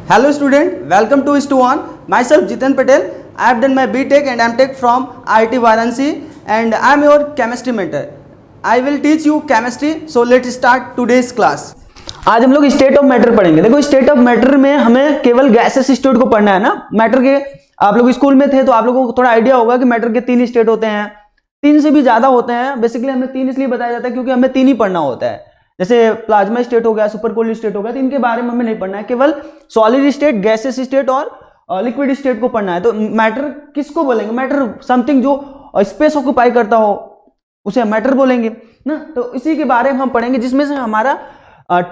Hello student, welcome to Stu1. Myself Jitan Patel. I have done my BTech and MTech from IIT Varanasi and I am your chemistry mentor. I will teach you chemistry. So let's start today's class. आज हम लोग state of matter पढ़ेंगे। देखो state of matter में हमें केवल gases state को पढ़ना है ना। मैटर के आप लोग स्कूल में थे तो आप लोगों को थोड़ा आइडिया होगा कि मैटर के 3 स्टेट होते हैं, 3 से भी ज्यादा होते हैं। बेसिकली हमें 3 इसलिए बताया जाता है क्योंकि हमें 3 ही पढ़ना होता है। जैसे प्लाज्मा स्टेट हो गया, सुपर कोल्ड स्टेट हो गया, तो इनके बारे में हमें नहीं पढ़ना है, केवल सॉलिड स्टेट, गैसेस स्टेट और लिक्विड स्टेट को पढ़ना है। तो मैटर किसको बोलेंगे? मैटर समथिंग जो स्पेस ऑक्यूपाई करता हो उसे मैटर बोलेंगे ना। तो इसी के बारे में हम पढ़ेंगे, जिसमें से हमारा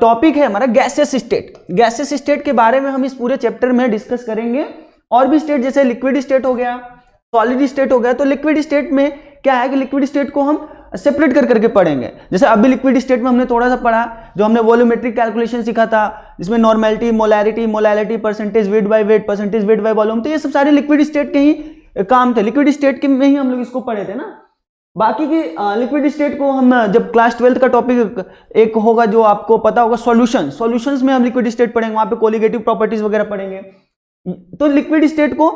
टॉपिक है हमारा गैसेस स्टेट। गैसेस स्टेट के बारे में हम इस पूरे चैप्टर में डिस्कस करेंगे। और भी स्टेट जैसे लिक्विड स्टेट हो गया, सॉलिड स्टेट हो गया। तो लिक्विड स्टेट में क्या है कि लिक्विड स्टेट को हम सेपरेट कर करके पढ़ेंगे। जैसे अभी लिक्विड स्टेट में हमने थोड़ा सा पढ़ा, जो हमने वॉल्यूमेट्रिक कैलकुलेशन सीखा था, जिसमें normality, molarity, molality, percentage weight by weight, percentage weight by volume, तो ये सब सारे लिक्विड स्टेट के ही काम थे। लिक्विड स्टेट के में ही हम लोग इसको पढ़े थे ना। बाकी की लिक्विड स्टेट को हम जब क्लास 12 का टॉपिक एक होगा जो आपको पता होगा, सॉल्यूशंस में हम लिक्विड स्टेट पढ़ेंगे, वहां पे कोलिगेटिव प्रॉपर्टीज वगैरह पढ़ेंगे। तो लिक्विड स्टेट को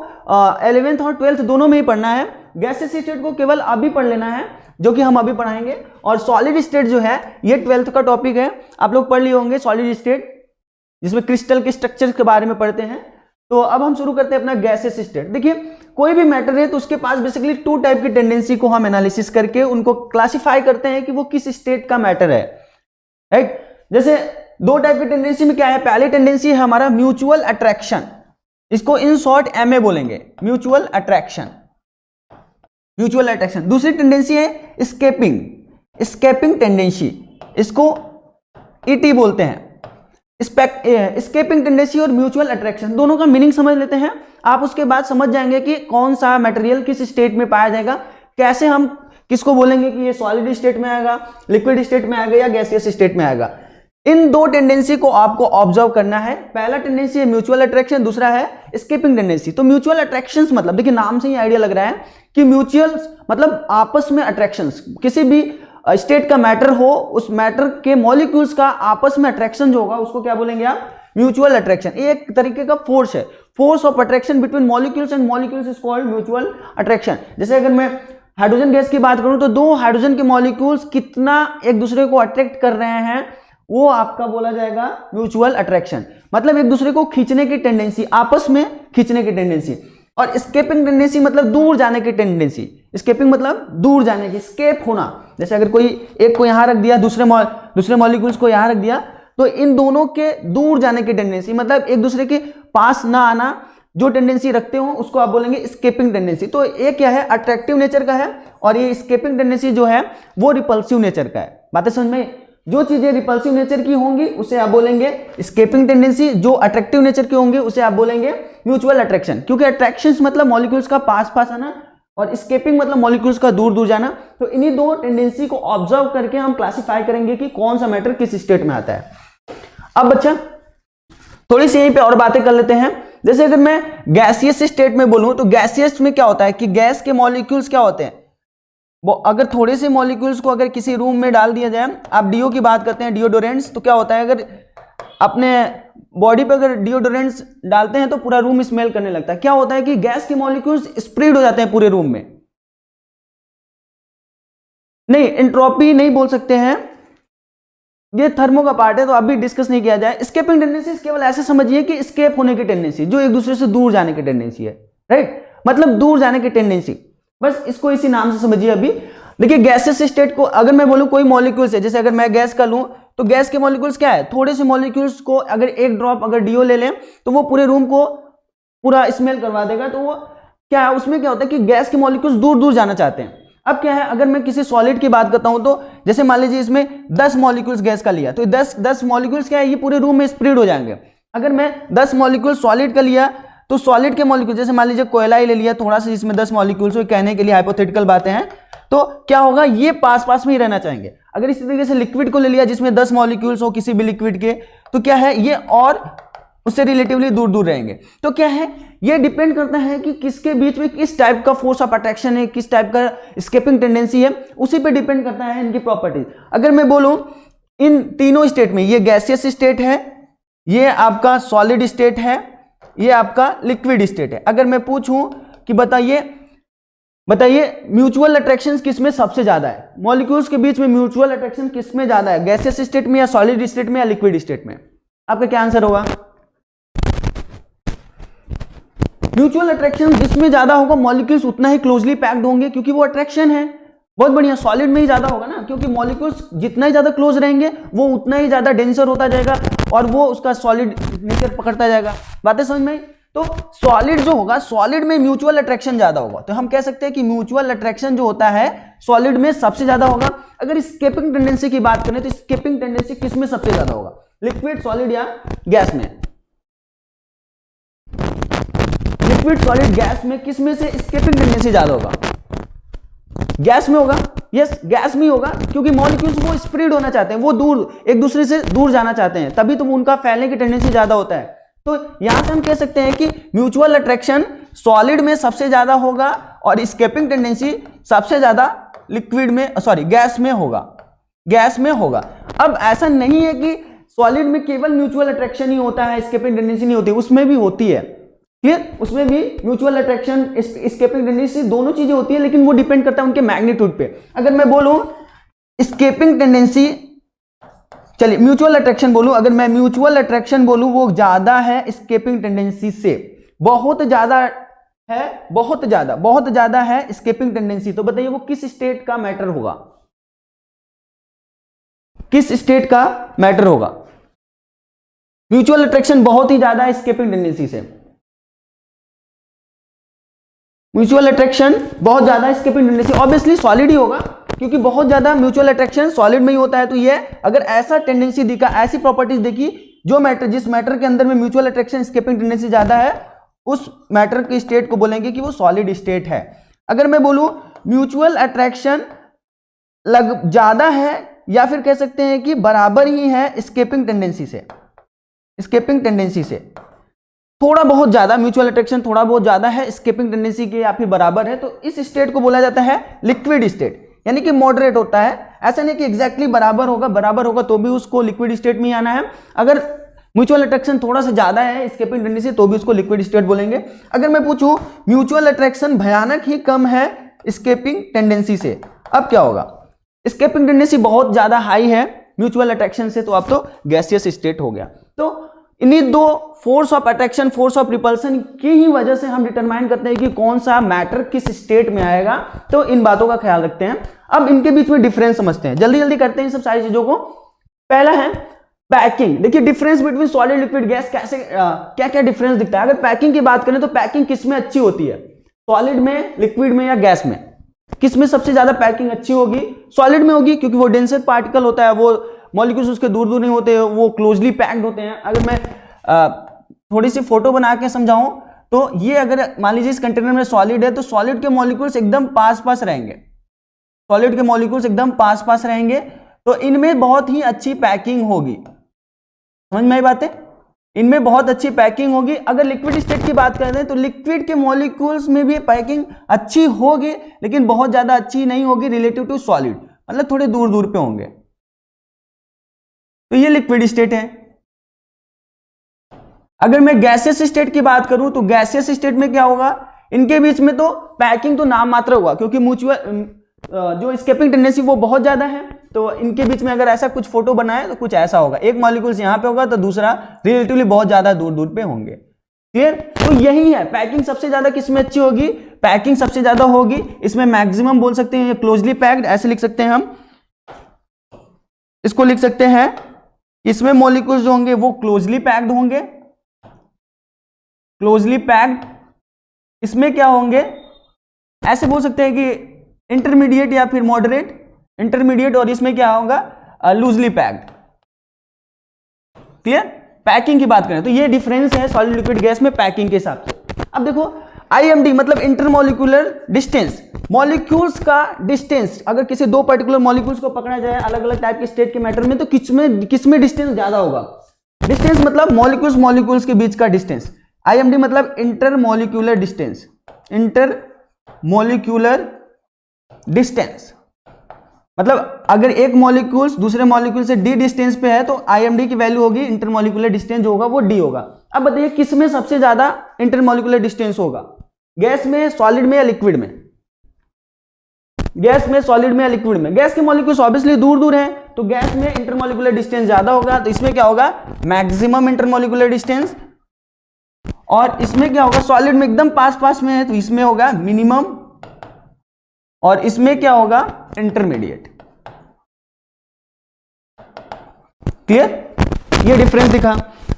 11th और 12th दोनों में ही पढ़ना है। गैसेस स्टेट को केवल अभी पढ़ लेना है, जो कि हम अभी पढ़ाएंगे। और सॉलिड स्टेट जो है ये 12th का टॉपिक है, आप लोग पढ़ लिए होंगे सॉलिड स्टेट, जिसमें क्रिस्टल के स्ट्रक्चर के बारे में पढ़ते हैं। तो अब हम शुरू करते हैं अपना गैसेस स्टेट। देखिए कोई भी मैटर है तो उसके पास बेसिकली 2 टाइप की टेंडेंसी को हम एनालिसिस करके उनको क्लासिफाई करते हैं कि वो किस स्टेट का मैटर है, राइट। जैसे 2 टाइप की टेंडेंसी में क्या है? पहली टेंडेंसी है हमारा म्यूचुअल अट्रैक्शन, इसको इन शॉर्ट एमए बोलेंगे, म्यूचुअल अट्रैक्शन। दूसरी टेंडेंसी है स्केपिंग टेंडेंसी, इसको ईटी बोलते हैं। स्केपिंग टेंडेंसी और म्यूचुअल अट्रैक्शन दोनों का मीनिंग समझ लेते हैं। आप उसके बाद समझ जाएंगे कि कौन सा मटेरियल किस स्टेट में पाया जाएगा, कैसे हम किसको बोलेंगे कि ये सॉलिड स्टेट में आएगा, लिक्विड स्टेट में आएगा या गैसियस स्टेट में आएगा। इन 2 टेंडेंसी को आपको ऑब्जर्व करना है। पहला टेंडेंसी है म्यूचुअल अट्रैक्शन, दूसरा है स्केपिंग टेंडेंसी। तो म्यूचुअल अट्रैक्शंस मतलब, देखिए नाम से ही आइडिया लग रहा है कि म्यूचुअल मतलब आपस में अट्रैक्शंस, किसी भी स्टेट का मैटर हो, उस मैटर के मॉलिक्यूल्स का आपस में अट्रैक्शन जो होगा उसको क्या बोलेंगे आप? Mutual attraction. एक तरीके का फोर्स है, force of attraction between molecules and molecules is called mutual attraction. जैसे अगर मैं हाइड्रोजन गैस की बात करूं तो 2 हाइड्रोजन के मॉलिक्यूल्स कितना एक दूसरे को अट्रैक्ट कर रहे हैं, वो आपका बोला जाएगा म्यूचुअल अट्रैक्शन। मतलब एक दूसरे को खींचने की टेंडेंसी, आपस में खींचने की टेंडेंसी। और स्केपिंग टेंडेंसी मतलब दूर जाने की टेंडेंसी। स्केपिंग मतलब दूर जाने की, स्केप होना। जैसे अगर कोई एक को यहां रख दिया, दूसरे मॉलिक्यूल्स को यहां रख दिया, तो इन दोनों के दूर जाने की टेंडेंसी, मतलब एक दूसरे के पास ना आना, जो टेंडेंसी रखते हो उसको आप बोलेंगे स्केपिंग टेंडेंसी। तो ये क्या है? अट्रैक्टिव नेचर का है, और ये स्केपिंग टेंडेंसी जो है वो रिपल्सिव नेचर का है। बातें समझ में? जो चीजें रिपल्सिव नेचर की होंगी उसे आप बोलेंगे स्केपिंग टेंडेंसी, जो अट्रैक्टिव नेचर की होंगी उसे आप बोलेंगे म्यूचुअल अट्रैक्शन। क्योंकि अट्रैक्शंस मतलब मॉलिक्यूल्स का पास पास आना, और स्केपिंग मतलब मॉलिक्यूल्स का दूर दूर जाना। तो इन्हीं 2 टेंडेंसी को ऑब्जर्व करके हम क्लासिफाई करेंगे कि कौन सा मैटर किस स्टेट में आता है। अब बच्चा थोड़ी सी यहीं पे और बातें कर लेते हैं। जैसे अगर मैं गैसियस स्टेट में बोलूं तो गैसियस में क्या होता है कि गैस के मॉलिक्यूल्स क्या होते हैं? अगर थोड़े से मॉलिक्यूल्स को अगर किसी रूम में डाल दिया जाए, आप डीओ की बात करते हैं, डिओडोरेंट्स, तो क्या होता है अगर अपने बॉडी पे अगर डिओडोरेंट्स डालते हैं तो पूरा रूम स्मेल करने लगता है। क्या होता है कि गैस के मॉलिक्यूल्स स्प्रेड हो जाते हैं पूरे रूम में। नहीं, एंट्रोपी नहीं बोल सकते हैं, ये थर्मो का पार्ट है तो अभी डिस्कस नहीं किया जाए। स्केपिंग टेंडेंसी केवल ऐसे समझिए कि स्केप होने की टेंडेंसी, जो एक दूसरे से दूर जाने की टेंडेंसी है, राइट। मतलब दूर जाने की टेंडेंसी, बस इसको इसी नाम से समझिए अभी। देखिए गैसेस स्टेट को अगर मैं बोलूं कोई मॉलिक्यूल्स है, जैसे अगर मैं गैस का लूं तो गैस के मॉलिक्यूल्स क्या है? थोड़े से मॉलिक्यूल्स को अगर एक ड्रॉप अगर डीओ ले लें तो वो पूरे रूम को पूरा स्मेल करवा देगा। तो वो क्या है, उसमें क्या होता है कि गैस के मॉलिक्यूल्स दूर दूर जाना चाहते हैं। अब क्या है, अगर मैं किसी सॉलिड की बात करता हूं तो जैसे मान लीजिए इसमें 10 मॉलिक्यूल्स गैस का लिया, तो 10 मॉलिक्यूल्स क्या है, ये पूरे रूम में स्प्रेड हो जाएंगे। अगर मैं 10 मॉलिक्यूल सॉलिड का लिया तो सॉलिड के मॉलिक्यूल, जैसे मान लीजिए कोयला ही ले लिया थोड़ा सा, जिसमें 10 मॉलिक्यूल्स, कहने के लिए हाइपोथेटिकल बातें हैं, तो क्या होगा, ये पास पास में ही रहना चाहेंगे। अगर इसी तरीके से लिक्विड को ले लिया जिसमें 10 मॉलिक्यूल्स हो किसी भी लिक्विड के, तो क्या है, ये और उससे रिलेटिवली दूर दूर रहेंगे। तो क्या है, ये डिपेंड करता है कि किसके बीच में किस टाइप का फोर्स ऑफ अट्रैक्शन है, किस टाइप का स्केपिंग टेंडेंसी है, उसी पे डिपेंड करता है इनकी प्रॉपर्टीज। अगर मैं बोलूं इन तीनों स्टेट में, ये गैसियस स्टेट है, ये आपका सॉलिड स्टेट है, ये आपका लिक्विड स्टेट है। अगर मैं पूछूं कि बताइए म्यूचुअल अट्रैक्शन किसमें सबसे ज्यादा है, मॉलिक्यूल्स के बीच में म्यूचुअल अट्रैक्शन किसमें ज्यादा है, गैसियस स्टेट में या सॉलिड स्टेट में या लिक्विड स्टेट में? आपका क्या आंसर होगा? म्यूचुअल अट्रैक्शन जिसमें ज्यादा होगा मॉलिक्यूल्स उतना ही क्लोजली पैक्ड होंगे, क्योंकि वो अट्रैक्शन है। बहुत बढ़िया, सॉलिड में ही ज्यादा होगा ना, क्योंकि मॉलिक्यूल्स जितना ही ज्यादा क्लोज रहेंगे वो उतना ही ज्यादा डेंसर होता जाएगा और वो उसका सॉलिड नेचर पकड़ता जाएगा। बातें समझ में आई? तो सॉलिड जो होगा, सॉलिड में म्यूचुअल अट्रैक्शन ज्यादा होगा, तो हम कह सकते हैं कि म्यूचुअल अट्रैक्शन जो होता है सॉलिड में सबसे ज्यादा होगा। अगर स्केपिंग टेंडेंसी की बात करें तो स्केपिंग टेंडेंसी किस में सबसे ज्यादा होगा, लिक्विड, सॉलिड या गैस में? लिक्विड, सॉलिड, गैस में किस में से स्केपिंग टेंडेंसी ज्यादा होगा? गैस में होगा। यस, गैस में होगा, क्योंकि मॉलिक्यूल्स वो स्प्रेड होना चाहते हैं, वो दूर, एक दूसरे से दूर जाना चाहते हैं, तभी तो उनका फैलने की टेंडेंसी ज्यादा होता है। तो यहां से हम कह सकते हैं कि म्यूचुअल अट्रैक्शन सॉलिड में सबसे ज्यादा होगा और स्केपिंग टेंडेंसी सबसे ज्यादा लिक्विड में, गैस में होगा, गैस में होगा। अब ऐसा नहीं है कि सॉलिड में केवल म्यूचुअल अट्रैक्शन ही होता है, स्केपिंग टेंडेंसी नहीं होती, उसमें भी होती है। क्लियर? उसमें भी म्यूचुअल अट्रैक्शन, स्केपिंग टेंडेंसी दोनों चीजें होती है, लेकिन वो डिपेंड करता है उनके मैग्नीट्यूड पे। अगर मैं बोलूं स्केपिंग टेंडेंसी, चलिए म्यूचुअल अट्रैक्शन बोलूं, अगर मैं म्यूचुअल अट्रैक्शन बोलूं वो ज्यादा है स्केपिंग टेंडेंसी से, बहुत ज्यादा है, बहुत ज्यादा है स्केपिंग टेंडेंसी, तो बताइए वो किस स्टेट का मैटर होगा? किस स्टेट का मैटर होगा? म्यूचुअल अट्रैक्शन बहुत ही ज्यादा है स्केपिंग टेंडेंसी से, म्यूचुअल अट्रैक्शन बहुत ज्यादा स्केपिंग टेंडेंसी, ऑब्वियसली सॉलिड ही होगा, क्योंकि बहुत ज्यादा म्यूचुअल अट्रैक्शन सॉलिड में ही होता है। तो ये अगर ऐसा टेंडेंसी दिखा, ऐसी प्रॉपर्टीज देखी, जो मैटर, जिस मैटर के अंदर में म्यूचुअल अट्रैक्शन स्केपिंग टेंडेंसी ज्यादा है, उस मैटर के स्टेट को बोलेंगे कि वो सॉलिड स्टेट है। अगर मैं बोलूं म्यूचुअल अट्रैक्शन ज्यादा है या फिर कह सकते हैं कि बराबर ही है स्केपिंग टेंडेंसी से, स्केपिंग टेंडेंसी से थोड़ा बहुत ज्यादा, म्यूचुअल अट्रैक्शन थोड़ा बहुत ज्यादा है स्केपिंग टेंडेंसी के या फिर बराबर है, तो इस स्टेट को बोला जाता है लिक्विड स्टेट, यानी कि मॉडरेट होता है। ऐसा नहीं कि एग्जैक्टली बराबर होगा तो भी उसको लिक्विड स्टेट में ही आना है। अगर म्यूचुअल अट्रैक्शन थोड़ा सा ज्यादा है स्केपिंग टेंडेंसी तो भी उसको लिक्विड स्टेट बोलेंगे। अगर मैं पूछूं म्यूचुअल अट्रैक्शन भयानक ही कम है स्केपिंग टेंडेंसी से, अब क्या होगा? स्केपिंग टेंडेंसी बहुत ज्यादा हाई है म्यूचुअल अट्रैक्शन से, तो अब तो गैसियस स्टेट हो गया। तो इन्हीं दो force of attraction, force of repulsion की ही वजह से हम डिटरमाइन करते हैं कि कौन सा मैटर किस स्टेट में आएगा, तो इन बातों का ख्याल रखते हैं। अब इनके बीच में डिफरेंस समझते हैं, जल्दी जल्दी करते हैं इन सब सारी चीजों को। पहला है पैकिंग। देखिए difference between solid, liquid, gas कैसे, क्या क्या डिफरेंस दिखता है। अगर पैकिंग की बात करें तो पैकिंग किस में अच्छी होती है, सॉलिड में, लिक्विड में या गैस में? किस में सबसे ज्यादा पैकिंग अच्छी होगी? सॉलिड में होगी, क्योंकि वो डेंसर पार्टिकल होता है, वो मॉलिक्यूल्स उसके दूर दूर नहीं होते, वो क्लोजली पैक्ड होते हैं। अगर मैं थोड़ी सी फोटो बना के समझाऊं तो ये, अगर मान लीजिए इस कंटेनर में सॉलिड है तो सॉलिड के मॉलिक्यूल्स एकदम पास पास रहेंगे, सॉलिड के मॉलिक्यूल्स एकदम पास पास रहेंगे, तो इनमें बहुत ही अच्छी पैकिंग होगी। समझ में आई बातें? इनमें बहुत अच्छी पैकिंग होगी। अगर लिक्विड स्टेट की बात करते हैं तो लिक्विड के मॉलिक्यूल्स में भी पैकिंग अच्छी होगी, लेकिन बहुत ज्यादा अच्छी नहीं होगी रिलेटिव टू सॉलिड, मतलब थोड़े दूर दूर पे होंगे। तो ये लिक्विड स्टेट है। अगर मैं गैसियस स्टेट की बात करूं तो गैसियस स्टेट में क्या होगा, इनके बीच में तो पैकिंग तो नाम मात्र होगा, क्योंकि म्यूचुअल जो स्केपिंग टेंडेंसी वो बहुत ज्यादा है, तो इनके बीच में अगर ऐसा कुछ फोटो बनाए तो कुछ ऐसा होगा, एक मॉलिक्यूल्स यहां पे होगा तो दूसरा रिलेटिवली बहुत ज्यादा दूर दूर पे होंगे। क्लियर? तो यही है, पैकिंग सबसे ज्यादा किसमें अच्छी होगी, पैकिंग सबसे ज्यादा होगी इसमें, मैक्सिमम बोल सकते हैं क्लोजली पैक्ड, ऐसे लिख सकते हैं हम, इसको लिख सकते हैं इसमें मॉलिक्यूल्स जो होंगे वो क्लोजली पैक्ड होंगे, क्लोजली पैक्ड। इसमें क्या होंगे, ऐसे बोल सकते हैं कि इंटरमीडिएट या फिर मॉडरेट, इंटरमीडिएट, और इसमें क्या होगा लूजली पैक्ड। क्लियर? पैकिंग की बात करें तो ये डिफरेंस है सॉलिड, लिक्विड, गैस में पैकिंग के हिसाब से। अब देखो IMD मतलब इंटरमोलिकुलर डिस्टेंस, मॉलिक्यूल्स का डिस्टेंस। अगर किसी दो पर्टिकुलर मॉलिक्यूल्स को पकड़ा जाए अलग अलग टाइप के स्टेट के मैटर में तो किसमें डिस्टेंस ज्यादा होगा? डिस्टेंस मतलब मॉलिक्यूल्स के बीच का डिस्टेंस। IMD मतलब इंटरमोलिकुलर डिस्टेंस, इंटरमोलिकुलर डिस्टेंस। मतलब अगर एक मॉलिक्यूल दूसरे मॉलिक्यूल से d डिस्टेंस पे है तो IMD की वैल्यू होगी, इंटरमॉलिक्यूलर डिस्टेंस जो होगा वो d होगा। अब बताइए किस में सबसे ज्यादा इंटरमॉलिक्यूलर डिस्टेंस होगा, गैस में, सॉलिड में या लिक्विड में? गैस में, सॉलिड में या लिक्विड में? गैस के मॉलिक्यूल्स ऑब्वियसली दूर दूर हैं तो गैस में इंटरमॉलिक्यूलर डिस्टेंस ज्यादा होगा, तो इसमें क्या होगा, मैक्सिमम इंटरमॉलिक्यूलर डिस्टेंस। और इसमें क्या होगा, सॉलिड में एकदम पास पास में है तो इसमें होगा मिनिमम, और इसमें क्या होगा, इंटरमीडिएट। क्लियर? ये डिफरेंस दिखा।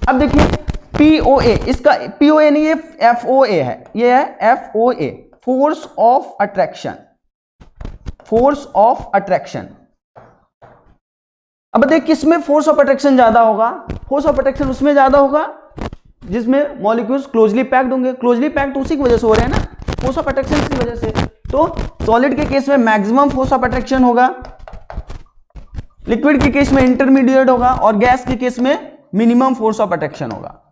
अब देखिए POA, इसका POA नहीं, ये FOA है, ये है FOA, force of attraction, force of attraction. अब देखिए किसमें फोर्स ऑफ अट्रैक्शन ज्यादा होगा, फोर्स ऑफ अट्रैक्शन उसमें ज्यादा होगा जिसमें मॉलिक्यूल्स क्लोजली पैक्ड होंगे। क्लोजली पैक्ड उसी की वजह से हो रहे हैं ना, फोर्स ऑफ अट्रैक्शन की वजह से। तो सॉलिड के केस में मैक्सिमम फोर्स ऑफ अट्रैक्शन होगा, लिक्विड के केस में इंटरमीडिएट होगा, और गैस के केस में मिनिमम फोर्स ऑफ अट्रैक्शन होगा।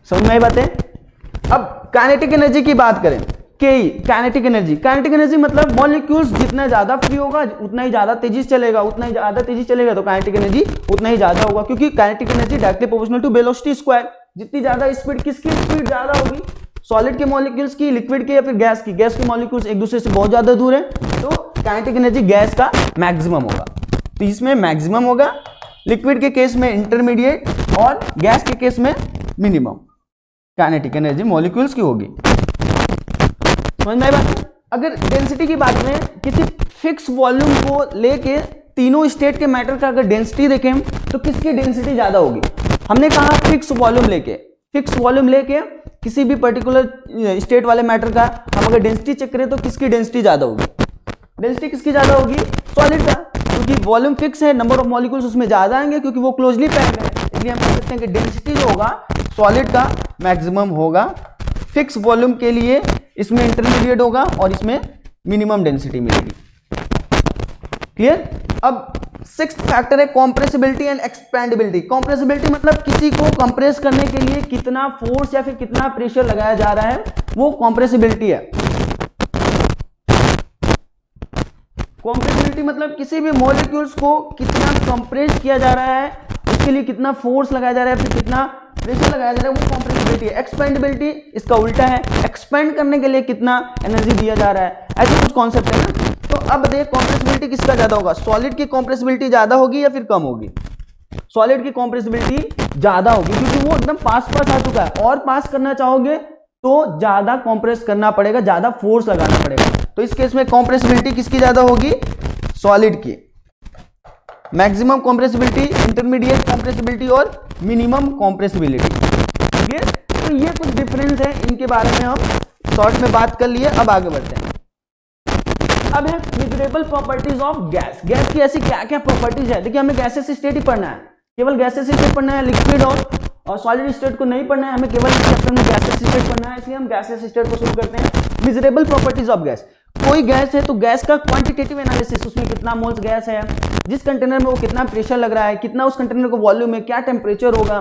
समझ में आई बातें? अब काइनेटिक एनर्जी की बात करें, KE kinetic energy. Kinetic energy मतलब मॉलिक्यूल्स जितना ज्यादा फ्री होगा उतना ही ज्यादा तेजी से चलेगा, उतना ही ज्यादा तेजी चलेगा तो काइनेटिक एनर्जी उतना ही ज्यादा होगा, क्योंकि kinetic energy directly proportional to velocity square. जितनी ज्यादा स्पीड, किसकी स्पीड ज्यादा होगी, सॉलिड के मॉलिक्यूल्स की, लिक्विड के या फिर गैस की? गैस के मॉलिक्यूल्स एक दूसरे से बहुत ज्यादा दूर है तो काइनेटिक एनर्जी गैस का मैक्सिमम होगा, तो इसमें मैक्सिमम होगा, लिक्विड के केस में इंटरमीडिएट और गैस के केस में मिनिमम काइनेटिक एनर्जी मॉलिक्यूल्स की होगी। समझ में आई बात? अगर डेंसिटी की बात में, किसी फिक्स वॉल्यूम को लेके तीनों स्टेट के मैटर का अगर डेंसिटी देखें तो किसकी डेंसिटी ज्यादा होगी? हमने कहा फिक्स वॉल्यूम लेके, फिक्स वॉल्यूम लेके किसी भी पर्टिकुलर स्टेट वाले मैटर का हम अगर डेंसिटी चेक करें तो किसकी डेंसिटी ज्यादा होगी? डेंसिटी किसकी ज्यादा होगी? सॉलिड का, क्योंकि वॉल्यूम फिक्स है, नंबर ऑफ मॉलिक्यूल्स उसमें ज्यादा आएंगे क्योंकि वो क्लोजली पैक्ड है। इसलिए हम कह सकते हैं कि डेंसिटी जो होगा सॉलिड का मैक्सिमम होगा। फिक्स वॉल्यूम के लिए इसमें इंटरमीडिएट होगा और इसमें मिनिमम डेंसिटी मिलेगी। क्लियर? अब सिक्स्थ फैक्टर है कॉम्प्रेसिबिलिटी एंड एक्सपेंडेबिलिटी। कॉम्प्रेसिबिलिटी मतलब किसी को कंप्रेस करने के लिए कितना फोर्स या फिर कितना प्रेशर लगाया जा रहा है, वो कॉम्प्रेसिबिलिटी है। कॉम्प्रेसिबिलिटी मतलब किसी भी मॉलिक्यूल्स को कितना कंप्रेस किया जा रहा है, उसके लिए कितना फोर्स लगाया जा रहा है, फिर कितना प्रेशर लगाया जा रहा है, वो कॉम्प्रेसिबिलिटी है। एक्सपेंडेबिलिटी इसका उल्टा है, एक्सपेंड करने के लिए कितना एनर्जी दिया जा रहा है, ऐसे कुछ कॉन्सेप्ट है ना। तो अब देख कॉम्प्रेसिबिलिटी किसका ज्यादा होगा, सॉलिड की कॉम्प्रेसिबिलिटी ज्यादा होगी या फिर कम होगी? सॉलिड की कॉम्प्रेसिबिलिटी ज्यादा होगी क्योंकि वो एकदम पास पास आ चुका है, और पास करना चाहोगे तो ज्यादा कॉम्प्रेस करना पड़ेगा, ज्यादा फोर्स लगाना पड़ेगा। तो इस केस में कॉम्प्रेसिबिलिटी किसकी ज्यादा होगी? सॉलिड की। मैक्सिमम कॉम्प्रेसिबिलिटी, इंटरमीडिएट कॉम्प्रेसिबिलिटी और मिनिमम कॉम्प्रेसिबिलिटी। ठीक है, तो ये कुछ डिफरेंस है, इनके बारे में हम शॉर्ट में बात कर लिए। अब आगे बढ़ते हैं। अब है measurable properties of gas. Gas की ऐसी क्या क्या प्रॉपर्टीज है? देखिए हमें गैसेस स्टेट ही पढ़ना है, केवल गैसेस स्टेट पढ़ना है, लिक्विड और सॉलिड स्टेट को नहीं पढ़ना है, हमें केवल इस चैप्टर में गैसेस स्टेट पढ़ना है, इसलिए हम गैसेस स्टेट को शुरू करते हैं। Measurable properties of gas. कोई गैस है तो गैस का क्वांटिटेटिव एनालिसिस, उसमें कितना मोल्स गैस है, जिस कंटेनर में वो कितना प्रेशर लग रहा है, कितना उस कंटेनर का वॉल्यूम है, क्या टेम्परेचर होगा,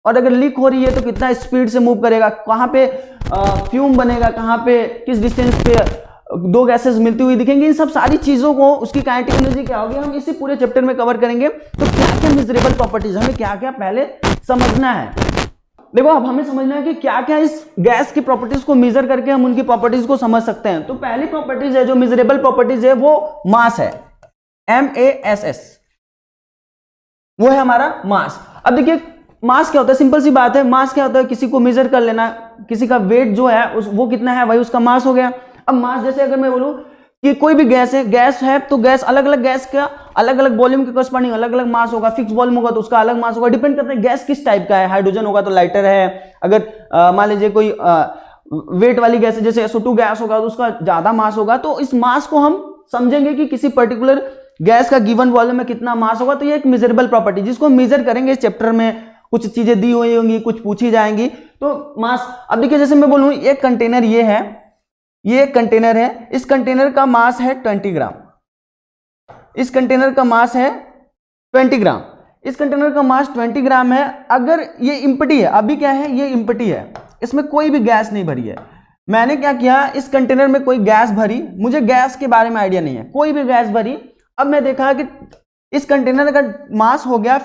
और अगर लीक हो रही है तो कितना स्पीड से मूव करेगा, कहाँ पे फ्यूम बनेगा, कहाँ पे किस डिस्टेंस पे दो गैसेस मिलती हुई दिखेंगी। इन सब सारी चीजों को उसकी काइनेटिक एनर्जी क्या होगी, हम इसी पूरे चैप्टर में कवर करेंगे। तो क्या क्या मेजरेबल प्रॉपर्टीज, हमें क्या क्या पहले समझना है। देखो अब हमें समझना है कि क्या क्या इस गैस की प्रॉपर्टीज को मेजर करके हम उनकी प्रॉपर्टीज को समझ सकते हैं। तो पहली प्रॉपर्टीज है जो मेजरेबल प्रॉपर्टीज है वो मास है, MASS, वो है हमारा मास। अब देखिए मास क्या होता है, सिंपल सी बात है, मास क्या होता है, किसी को मेजर कर लेना, किसी का वेट जो है वो कितना है वही उसका मास हो गया। अब मास जैसे अगर मैं बोलूं कि कोई भी गैस है तो गैस अलग अलग गैस का अलग अलग वॉल्यूम के करस्पॉन्डिंग अलग अलग मास होगा। फिक्स वॉल्यूम होगा तो उसका अलग मास होगा, डिपेंड करता है गैस किस टाइप का है। हाइड्रोजन होगा तो लाइटर है, अगर मान लीजिए कोई वेट वाली गैस है जैसे SO2 गैस होगा तो उसका ज्यादा मास होगा। तो इस मास को हम समझेंगे कि किसी पर्टिकुलर गैस का गिवन वॉल्यूम में कितना मास होगा। तो ये एक मेजरेबल प्रॉपर्टी जिसको मेजर करेंगे इस चैप्टर में, कुछ चीजें दी हुई होंगी, कुछ पूछी जाएंगी। तो मास, अब देखिए जैसे मैं बोलूं एक कंटेनर ये है, ये एक कंटेनर है, इस कंटेनर का मास है 20 ग्राम, इस कंटेनर का मास है 20 ग्राम, इस कंटेनर का मास 20 ग्राम है। अगर ये इम्पटी है, अभी क्या है, ये इम्पटी है, इसमें कोई भी गैस नहीं भरी है, मैंने क्या किया, इस कंटेनर में कोई गैस भरी, मुझे गैस के बारे में आइडिया नहीं है, कोई भी गैस भरी। अब मैं देखा कि इस कंटेनर का मास हो गया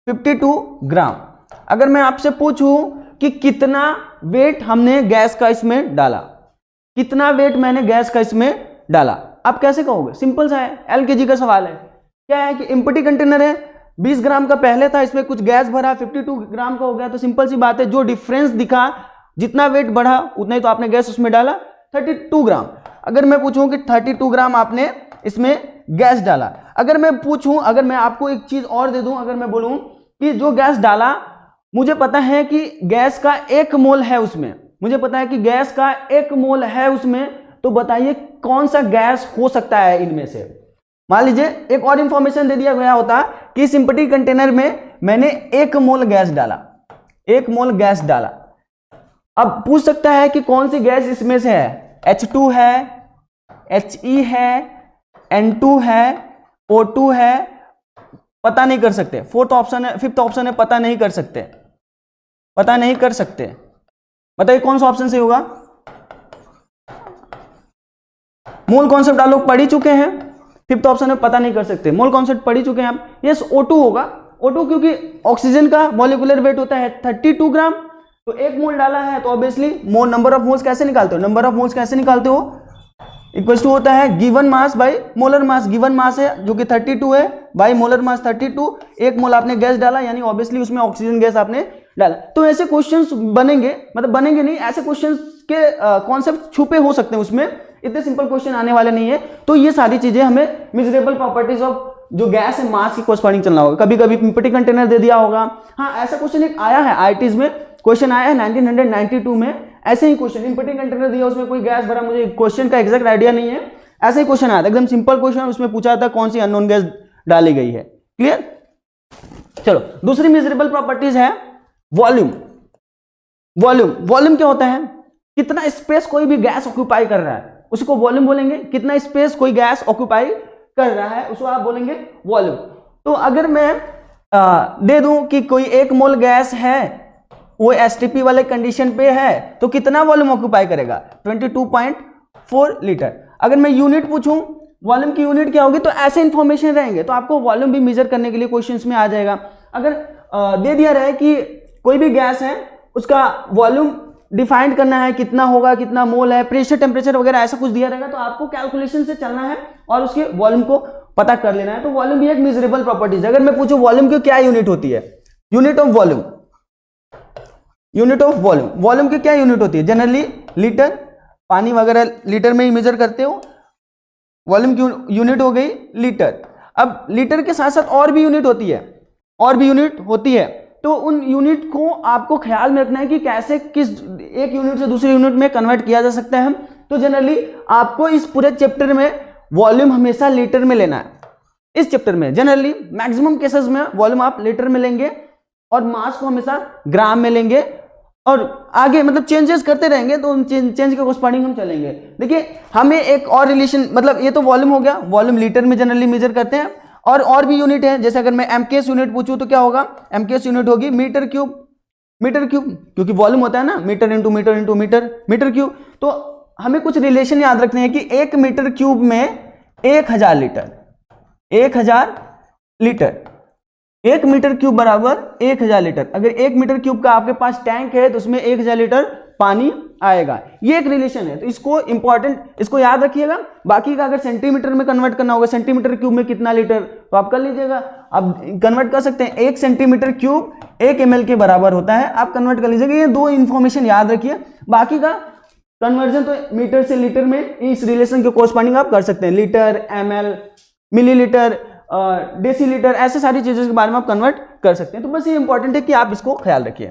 52 ग्राम। अगर मैं आपसे पूछूं कि कितना वेट हमने गैस का इसमें डाला, कितना वेट मैंने गैस का इसमें डाला, आप कैसे कहोगे? सिंपल सा है, एलकेजी का सवाल है। क्या है कि एम्प्टी कंटेनर है, 20 ग्राम का पहले था, इसमें कुछ गैस भरा, 52 ग्राम का हो गया। तो सिंपल सी बात है, जो डिफरेंस दिखा, जितना वेट बढ़ा उतना ही तो आपने गैस उसमें डाला, 32 ग्राम। अगर मैं पूछूं कि 32 ग्राम आपने इसमें गैस डाला, अगर मैं पूछूं, अगर मैं आपको एक चीज और दे दूं, अगर मैं बोलूं कि जो गैस डाला, मुझे पता है कि गैस का 1 मोल है उसमें, मुझे पता है कि गैस का 1 मोल है उसमें, तो बताइए कौन सा गैस हो सकता है इनमें से। मान लीजिए एक और इंफॉर्मेशन दे दिया गया होता कि इस एम्प्टी कंटेनर में मैंने 1 मोल गैस डाला, 1 मोल गैस डाला। अब पूछ सकता है कि कौन सी गैस इसमें से है, H2 है, HE है, N2 है, O2 है, पता नहीं कर सकते। फोर्थ ऑप्शन है, फिफ्थ ऑप्शन है, पता नहीं कर सकते, पता नहीं कर सकते। बताइए कौन सा ऑप्शन सही होगा? मोल कॉन्सेप्ट आप लोग पढ़ ही चुके हैं, फिफ्थ ऑप्शन है पता नहीं कर सकते, मोल कॉन्सेप्ट पढ़ ही चुके हैं आप। यस, O2 होगा, O2, क्योंकि ऑक्सीजन का मॉलिक्यूलर वेट होता है 32 ग्राम, तो 1 मोल डाला है तो obviously mole, number of moles कैसे निकालते हो, नंबर ऑफ मोल्स कैसे निकालते हो, इक्वल्स टू होता है given mass by molar mass. Given mass है जो कि 32 है, बाय मोलर मास 32, 1 मोल आपने गैस डाला, यानी ऑब्वियसली उसमें ऑक्सीजन गैस आपने डाला। तो ऐसे क्वेश्चंस बनेंगे, मतलब बनेंगे नहीं, ऐसे क्वेश्चंस के कॉन्सेप्ट छुपे हो सकते हैं उसमें, इतने सिंपल क्वेश्चन आने वाले नहीं है। तो ये सारी चीजें हमें मेजरेबल प्रॉपर्टीज ऑफ जो गैस है मास की कोरस्पॉन्डिंग चलना होगा। कभी कभी एम्प्टी कंटेनर दे दिया होगा, हाँ ऐसा क्वेश्चन एक आया है आईआईटीज में, क्वेश्चन आया है 1992 में, ऐसे ही क्वेश्चन, एम्प्टी कंटेनर दिया, उसमें कोई गैस भरा, मुझे क्वेश्चन का एग्जैक्ट आइडिया नहीं है, ऐसे ही क्वेश्चन आया था, एकदम सिंपल क्वेश्चन, उसमें पूछा था कौन सी अननोन गैस डाली गई है। क्लियर? चलो, दूसरी मेजरेबल प्रॉपर्टीज है वॉल्यूम। वॉल्यूम, वॉल्यूम क्या होता है? कितना स्पेस कोई भी गैस ऑक्यूपाई कर रहा है उसको वॉल्यूम बोलेंगे। कितना स्पेस कोई गैस ऑक्यूपाई कर रहा है उसको आप बोलेंगे वॉल्यूम। तो अगर मैं दे दूं कि कोई 1 मोल गैस है, वो एसटीपी वाले कंडीशन पे है, तो कितना वॉल्यूम ऑक्यूपाई करेगा? 22.4 लीटर। अगर मैं यूनिट पूछूं वॉल्यूम की यूनिट क्या होगी, तो ऐसे इंफॉर्मेशन रहेंगे तो आपको वॉल्यूम भी मेजर करने के लिए क्वेश्चंस में आ जाएगा। अगर दे दिया रहे कि कोई भी गैस है उसका वॉल्यूम डिफाइंड करना है, कितना होगा, कितना मोल है, प्रेशर, टेम्परेचर वगैरह ऐसा कुछ दिया रहेगा, तो आपको कैलकुलेशन से चलना है और उसके वॉल्यूम को पता कर लेना है। तो वॉल्यूम भी एक मेजरेबल प्रॉपर्टीज है। अगर मैं पूछूं वॉल्यूम की क्या यूनिट होती है, unit of volume, unit of volume, volume की क्या यूनिट होती है? जनरली लीटर, पानी वगैरह लीटर में ही मेजर करते हो, वॉल्यूम की यूनिट हो गई लीटर। अब लीटर के साथ साथ और भी यूनिट होती है, और भी यूनिट होती है, तो उन यूनिट को आपको ख्याल में रखना है कि कैसे किस एक यूनिट से दूसरे यूनिट में कन्वर्ट किया जा सकता है। तो जनरली आपको इस पूरे चैप्टर में वॉल्यूम हमेशा लीटर में लेना है। इस चैप्टर में जनरली मैक्सिमम केसेस में वॉल्यूम आप लीटर में लेंगे और मास को हमेशा ग्राम में लेंगे, और आगे मतलब चेंजेस करते रहेंगे, तो उन चेंज के कोरस्पॉन्डिंग हम चलेंगे। देखिए हमें एक और रिलेशन, मतलब ये तो वॉल्यूम हो गया, वॉल्यूम लीटर में जनरली मेजर करते हैं, और भी यूनिट है। जैसे अगर मैं एमकेएस यूनिट पूछूं तो क्या होगा? एमकेएस यूनिट होगी मीटर क्यूब, मीटर क्यूब, क्योंकि वॉल्यूम होता है ना, metre into metre into metre, metre cube. तो हमें कुछ रिलेशन याद रखने हैं कि 1 मीटर क्यूब में 1000 लीटर, 1000 लीटर, 1 मीटर क्यूब बराबर 1000 लीटर। अगर 1 मीटर क्यूब का आपके पास टैंक है तो उसमें 1000 लीटर पानी आएगा। ये एक रिलेशन है, तो इसको इंपॉर्टेंट, इसको याद रखिएगा। बाकी का अगर सेंटीमीटर में कन्वर्ट करना होगा, सेंटीमीटर क्यूब में कितना लीटर, तो आप कर लीजिएगा। अब कन्वर्ट कर सकते हैं, 1 सेंटीमीटर क्यूब 1 ml के बराबर होता है, आप कन्वर्ट कर लीजिएगा। ये 2 इंफॉर्मेशन याद रखिए, बाकी का कन्वर्जन तो मीटर से लीटर में इस रिलेशन के कोरस्पॉन्डिंग आप कर सकते हैं। लीटर, ml, मिलीलीटर, डेसीलीटर, ऐसे सारी चीजों के बारे में आप कन्वर्ट कर सकते हैं। तो बस ये इंपॉर्टेंट है कि आप इसको ख्याल रखिए।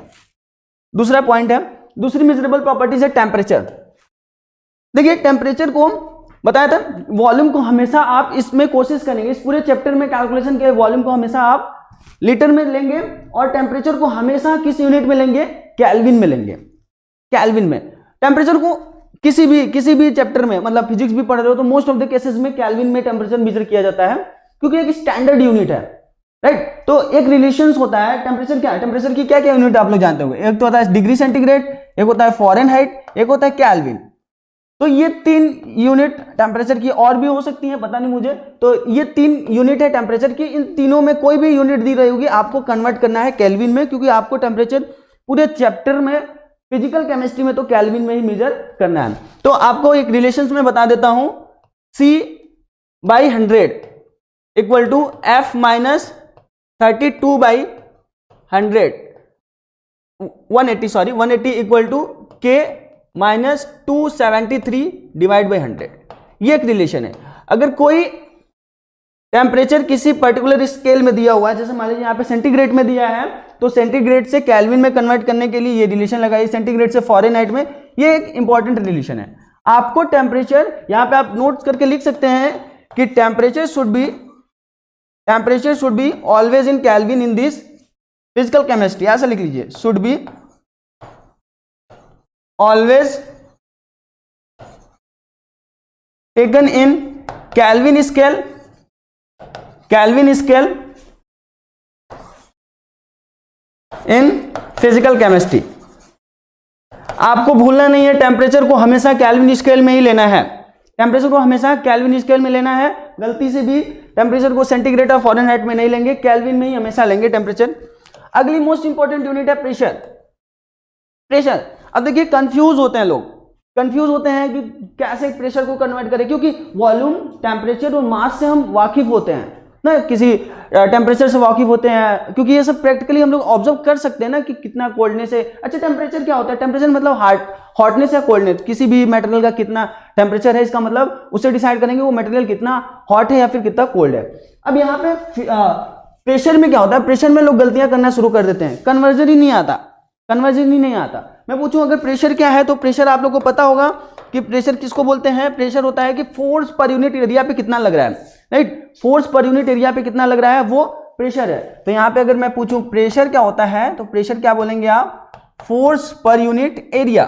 दूसरा पॉइंट है, दूसरी मेजरेबल प्रॉपर्टीज है टेम्परेचर। देखिए टेम्परेचर को बताया था, वॉल्यूम को हमेशा आप इसमें कोशिश करेंगे, इस पूरे चैप्टर में कैलकुलेशन के वॉल्यूम को हमेशा आप लीटर में लेंगे, और टेम्परेचर को हमेशा किस यूनिट में लेंगे? केल्विन में लेंगे। केल्विन में टेम्परेचर को किसी भी चैप्टर में, मतलब फिजिक्स भी पढ़ रहे हो तो मोस्ट ऑफ द केसेस में केल्विन में टेम्परेचर मेजर किया जाता है, क्योंकि एक स्टैंडर्ड यूनिट है, राइट। तो एक रिलेशंस होता है टेम्परेचर। क्या है टेम्परेचर की? क्या क्या यूनिट आप लोग जानते होंगे? एक तो होता है डिग्री सेंटीग्रेड, एक होता है फॉरेनहाइट, एक होता है केल्विन। तो ये 3 यूनिट टेम्परेचर की और भी हो सकती हैं, पता नहीं मुझे। तो ये 3 यूनिट है टेम्परेचर की, इन तीनों में कोई भी यूनिट दी रही होगी आपको कन्वर्ट करना है केल्विन में, क्योंकि आपको टेम्परेचर पूरे चैप्टर में फिजिकल केमिस्ट्री में तो केल्विन में ही मेजर करना है। तो आपको एक रिलेशंस में बता देता हूं, C/100 equal to F minus 32/100 180 equal to K minus 273 divide by 100। ये एक रिलेशन है। अगर कोई टेम्परेचर किसी पर्टिकुलर स्केल में दिया हुआ है, जैसे मान लीजिए यहाँ पे सेंटीग्रेड में दिया है, तो सेंटीग्रेड से केल्विन में कन्वर्ट करने के लिए ये रिलेशन लगाई, सेंटीग्रेड से फॉरेनहाइट में। ये एक इंपॉर्टेंट रिलेशन है। आपको टेम्परेचर यहाँ पे आप नोट्स करके लिख सकते हैं कि temperature should be always in kelvin in this physical chemistry, ऐसा लिख लीजिए, should be always taken in kelvin scale in physical chemistry. आपको भूलना नहीं है, टेम्परेचर को हमेशा केल्विन स्केल में ही लेना है, टेम्परेचर को हमेशा केल्विन स्केल में लेना है। गलती से भी टेम्परेचर को सेंटीग्रेड और फॉरेनहाइट में नहीं लेंगे, केल्विन में ही हमेशा लेंगे टेम्परेचर। अगली मोस्ट इंपॉर्टेंट यूनिट है प्रेशर। अब देखिए कंफ्यूज होते हैं लोग, कंफ्यूज होते हैं कि कैसे प्रेशर को कन्वर्ट करें, क्योंकि वॉल्यूम, टेम्परेचर और मास से हम वाकिफ होते हैं ना, किसी टेम्परेचर से वाकिफ होते हैं, क्योंकि ये सब प्रैक्टिकली हम लोग ऑब्जर्व कर सकते हैं ना कि कितना कोल्डनेस है। अच्छा, टेम्परेचर क्या होता है? टेम्परेचर मतलब हॉटनेस या कोल्डनेस, किसी भी मटेरियल का कितना टेम्परेचर है, इसका मतलब उससे डिसाइड करेंगे वो मटेरियल कितना हॉट है या फिर कितना कोल्ड है। अब यहाँ पे प्रेशर में क्या होता है? प्रेशर में लोग गलतियां करना शुरू कर देते हैं, कन्वर्जन ही नहीं आता। मैं पूछूं अगर प्रेशर क्या है, तो प्रेशर आप लोग को पता होगा कि प्रेशर किसको बोलते हैं। प्रेशर होता है कि फोर्स पर यूनिट एरिया पे कितना लग रहा है, right. Force per unit area पे कितना लग रहा है, वो प्रेशर है। तो यहाँ पे अगर मैं पूछूं प्रेशर क्या होता है, तो प्रेशर क्या बोलेंगे आप? Force per unit area.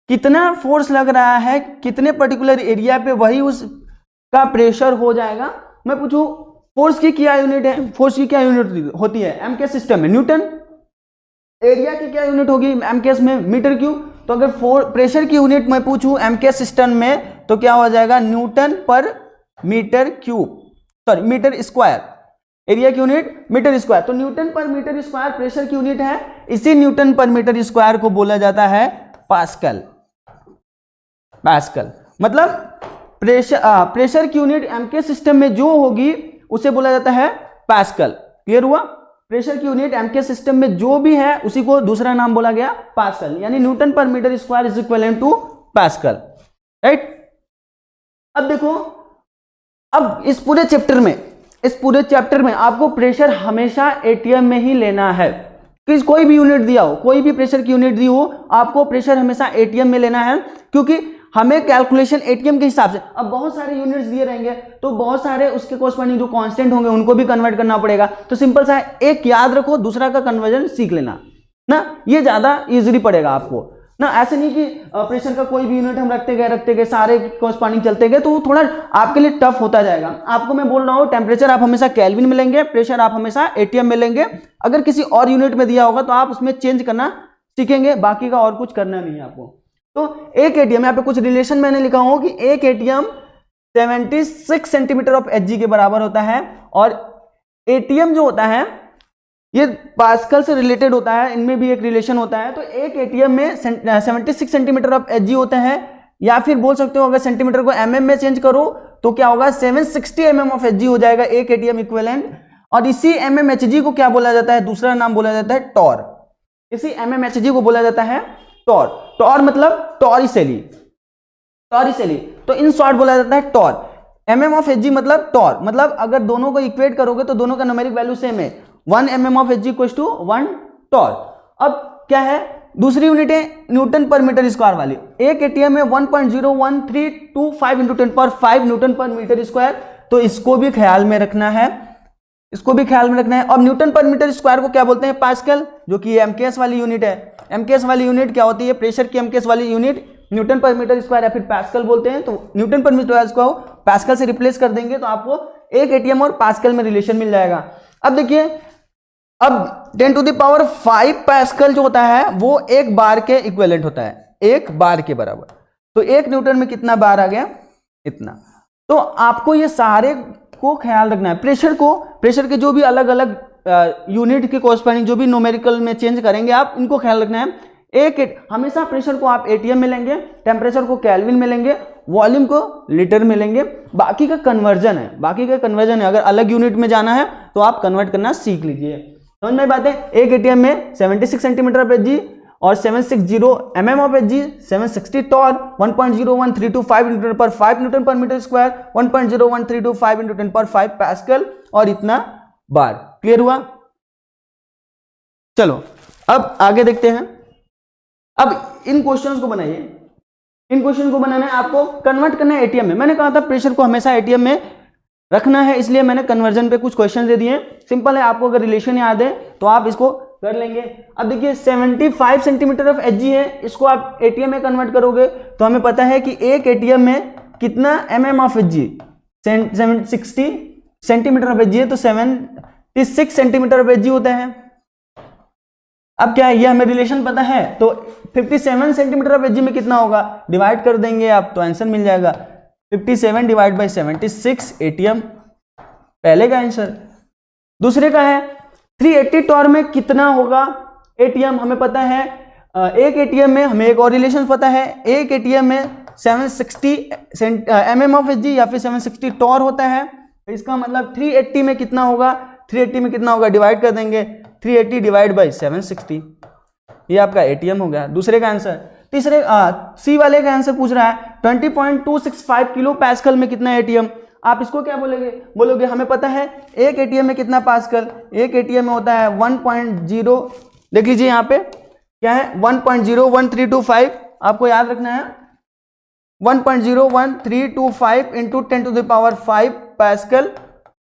कितना फोर्स लग रहा है कितने पर्टिकुलर एरिया पे, वही उसका प्रेशर हो जाएगा। मैं पूछूं फोर्स की क्या यूनिट है? फोर्स की क्या यूनिट होती है एमके सिस्टम में? न्यूटन। एरिया की क्या यूनिट होगी एमकेएस में? Metre cube. तो अगर प्रेशर की यूनिट मैं पूछूं एमकेएस सिस्टम में, तो क्या हो जाएगा? न्यूटन पर metre cube, sorry metre square. Area की यूनिट मीटर स्क्वायर, तो न्यूटन पर मीटर स्क्वायर प्रेशर की यूनिट है। इसी न्यूटन पर मीटर स्क्वायर को बोला जाता है पास्कल। मतलब प्रेशर की यूनिट एमकेएस सिस्टम में जो होगी उसे बोला जाता है पास्कल। क्लियर हुआ? प्रेशर की यूनिट एमकेएस सिस्टम में जो भी है उसी को दूसरा नाम बोला गया पास्कल, यानी न्यूटन पर metre square is equivalent to pascal, right. अब देखो, अब इस पूरे चैप्टर में आपको प्रेशर हमेशा एटीएम में ही लेना है। कोई भी यूनिट दिया हो, कोई भी प्रेशर की यूनिट दी हो, आपको प्रेशर हमेशा एटीएम में लेना है, क्योंकि हमें कैलकुलेशन एटीएम के हिसाब से। अब बहुत सारे यूनिट्स दिए रहेंगे तो बहुत सारे उसके कोरस्पॉन्डिंग जो कांस्टेंट होंगे उनको भी कन्वर्ट करना पड़ेगा। तो सिंपल सा है, एक याद रखो, दूसरा का कन्वर्जन सीख लेना ना, ये ज्यादा इजीली पड़ेगा आपको ना। ऐसे नहीं कि प्रेशर का कोई भी यूनिट हम रखते गए सारे कोरस्पॉन्डिंग चलते गए, तो वो थोड़ा आपके लिए टफ होता जाएगा। आपको मैं बोल रहा हूँ टेम्परेचर आप हमेशा केल्विन में लेंगे, प्रेशर आप हमेशा एटीएम में लेंगे। अगर किसी और यूनिट में दिया होगा तो आप उसमें चेंज करना सीखेंगे, बाकी का और कुछ करना नहीं है आपको। तो एक एटीएम, यहाँ पे कुछ रिलेशन मैंने लिखा हूं कि एक एटीएम 76 सेंटीमीटर ऑफ एचजी के बराबर होता है, और एटीएम जो होता है ये पास्कल से रिलेटेड होता है, इनमें भी एक रिलेशन होता है। तो एक एटीएम में 76 सेंटीमीटर ऑफ एचजी होता है, या फिर बोल सकते हो अगर सेंटीमीटर को एमएम में चेंज करो तो क्या होगा? 760 एमएम ऑफ एचजी हो जाएगा एक एटीएम इक्विवेलेंट। और इसी एमएमएचजी को क्या बोला जाता है? दूसरा नाम बोला जाता है टॉर। इसी एमएमएचजी को बोला जाता है टॉर। टॉर मतलब टॉरिसेली, तो इन शॉर्ट बोला जाता है टॉर। एमएम ऑफ एचजी मतलब टॉर, मतलब अगर दोनों को इक्वेट करोगे तो दोनों का न्यूमेरिक वैल्यू सेम है, 1 mm of HG equals to 1 torr. अब क्या है? दूसरी यूनिट है न्यूटन पर मीटर स्क्वायर वाली। एक एटीएम में 1.01325 × 10⁵ न्यूटन पर मीटर स्क्वायर, तो इसको भी ख्याल में रखना है, और न्यूटन पर मीटर स्क्वायर को क्या बोलते हैं? पास्कल, जो कि एमकेएस वाली यूनिट है। एमकेएस वाली यूनिट क्या होती है? प्रेशर की एमकेएस वाली यूनिट न्यूटन पर मीटर स्क्वायर या फिर पास्कल बोलते हैं। तो न्यूटन पर मीटर स्क्वायर को पास्कल से रिप्लेस कर देंगे तो आपको एक एटीएम और पास्कल में रिलेशन मिल जाएगा। अब देखिए अब 10 टू द पावर 5 पास्कल जो होता है वो एक बार के इक्विवेलेंट होता है, एक बार के बराबर। तो 1 न्यूटन में कितना बार आ गया, इतना। तो आपको ये सारे को ख्याल रखना है। प्रेशर के जो भी अलग अलग यूनिट के कॉरस्पॉन्डिंग जो भी न्यूमेरिकल में चेंज करेंगे आप, इनको ख्याल रखना है। हमेशा प्रेशर को आप एटीएम में लेंगे, टेम्परेचर को केल्विन में लेंगे, वॉल्यूम को लीटर में लेंगे। बाकी का कन्वर्जन है, अगर अलग यूनिट में जाना है तो आप कन्वर्ट करना सीख लीजिए। समझ में बात है। एक एटीएम में 76 सेंटीमीटर ऑफ एचजी और 760 mm of Hg, 760 torque, 1.01325 Newton पर 5 न्यूटन पर मीटर स्क्वायर, 1.01325 × 10 पर 5 पास्कल और इतना बार। क्लियर हुआ? चलो अब आगे देखते हैं। अब इन क्वेश्चंस को बनाइए। इन क्वेश्चन को बनाना है आपको, कन्वर्ट करना है एटीएम में। मैंने कहा था प्रेशर को हमेशा एटीएम में रखना है, इसलिए मैंने कन्वर्जन पे कुछ क्वेश्चन दे दिए। सिंपल है, आपको अगर रिलेशन याद है तो आप इसको कर लेंगे। अब देखिए 75 सेंटीमीटर ऑफ एचजी है, इसको आप एटीएम में कन्वर्ट करोगे तो हमें पता है कि एक एटीएम में कितना mm of Hg, 760 centimetre of Hg है, तो 76 सेंटीमीटर ऑफ एचजी होता है। अब क्या है, ये हमें रिलेशन पता है, तो 57 सेंटीमीटर ऑफ एचजी में कितना होगा, डिवाइड कर देंगे आप तो आंसर मिल जाएगा। 57 डिवाइड बाई 76 एटीएम, पहले का आंसर। दूसरे का है 380 टॉर्क में कितना होगा एटीएम, हमें पता है। एक एटीएम में हमें एक और रिलेशन पता है, एक एटीएम में 760 mm ऑफ एचजी या फिर 760 टॉर्क होता है। तो इसका मतलब 380 में कितना होगा, 380 में कितना होगा, डिवाइड कर देंगे 380 डिवाइड बाई 760, ये आपका एटीएम हो गया। दूसरे का आंसर। तीसरे सी वाले का आंसर पूछ रहा है 20.265 किलो पास्कल में कितना एटीएम। आप इसको क्या बोलोगे, हमें पता है एक एटीएम में कितना पास्कल, एक एटीएम में होता है 1.0, देख लीजिए यहाँ पे क्या है 1.01325, आपको याद रखना है 1.01325 into 10 to the power 5 pascal.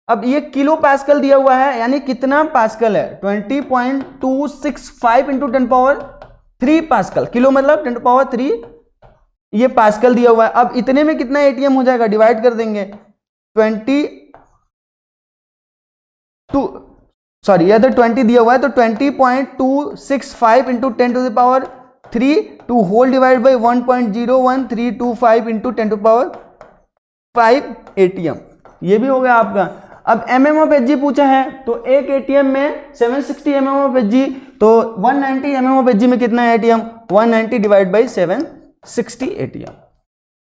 अब ये किलो पास्कल दिया हुआ है, यानी कितना पास्कल है, 20.265 इंटू 10 पावर 3 पास्कल। किलो मतलब 10 पावर 3, ये पास्कल दिया हुआ है। अब इतने में कितना एटीएम हो जाएगा, डिवाइड कर देंगे 20 दिया हुआ है, तो 20.265 into 10 to the power 3 to whole divide by 1.01325 into 10 to power 5 ATM, ये भी हो गया आपका। अब mm ऑफ एचजी पूछा है, तो एक एटीएम में 760 mm ऑफ एचजी, तो 190 mm ऑफ एचजी में कितना है ATM, 190 divide by 760 ATM.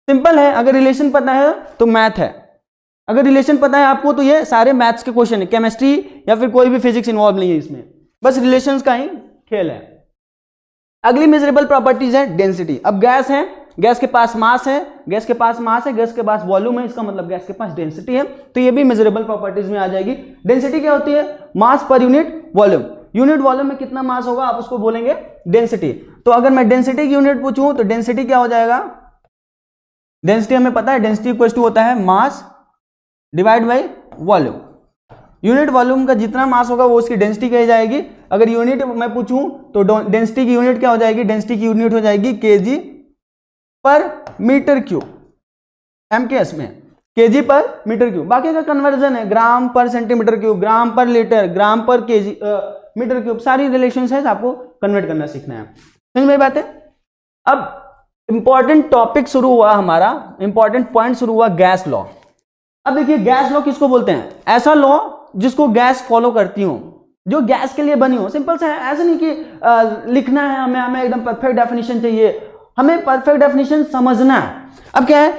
Simple है, अगर रिलेशन पता है तो मैथ है, अगर रिलेशन पता है आपको तो ये सारे मैथ्स के क्वेश्चन है, केमिस्ट्री या फिर कोई भी फिजिक्स इन्वॉल्व नहीं है इसमें, बस रिलेशंस का ही खेल है। अगली मेजरेबल प्रॉपर्टीज है डेंसिटी। अब गैस है, गैस के पास मास है, गैस के पास वॉल्यूम है, इसका मतलब गैस के पास डेंसिटी है, तो ये भी मेजरेबल प्रॉपर्टीज में आ जाएगी। डेंसिटी क्या होती है, मास per unit volume. Unit volume में कितना मास होगा आप उसको बोलेंगे डेंसिटी। तो अगर मैं डेंसिटी की यूनिट पूछूं तो डेंसिटी क्या हो जाएगा, डेंसिटी हमें पता है, डेंसिटी इक्वल टू होता है mass divide by volume. Unit volume का जितना मास होगा वो उसकी डेंसिटी कही जाएगी। अगर यूनिट मैं पूछूं तो डेंसिटी की यूनिट क्या हो जाएगी, डेंसिटी की यूनिट हो जाएगी केजी पर मीटर क्यूब, एमकेएस में केजी पर मीटर क्यूब। बाकी का कन्वर्जन है ग्राम पर सेंटीमीटर क्यूब, ग्राम पर लीटर, ग्राम पर केजी मीटर क्यूब, सारी रिलेशंस है, आपको कन्वर्ट करना सीखना है। समझ में बात है। अब इंपॉर्टेंट टॉपिक शुरू हुआ हमारा, इंपॉर्टेंट पॉइंट शुरू हुआ गैस लॉ। अब देखिए गैस लॉ किसको बोलते हैं, ऐसा लॉ जिसको गैस फॉलो करती हो, जो गैस के लिए बनी हो। सिंपल सा है, ऐसा नहीं कि लिखना है हमें एकदम परफेक्ट डेफिनेशन चाहिए, हमें परफेक्ट डेफिनेशन समझना है। अब क्या है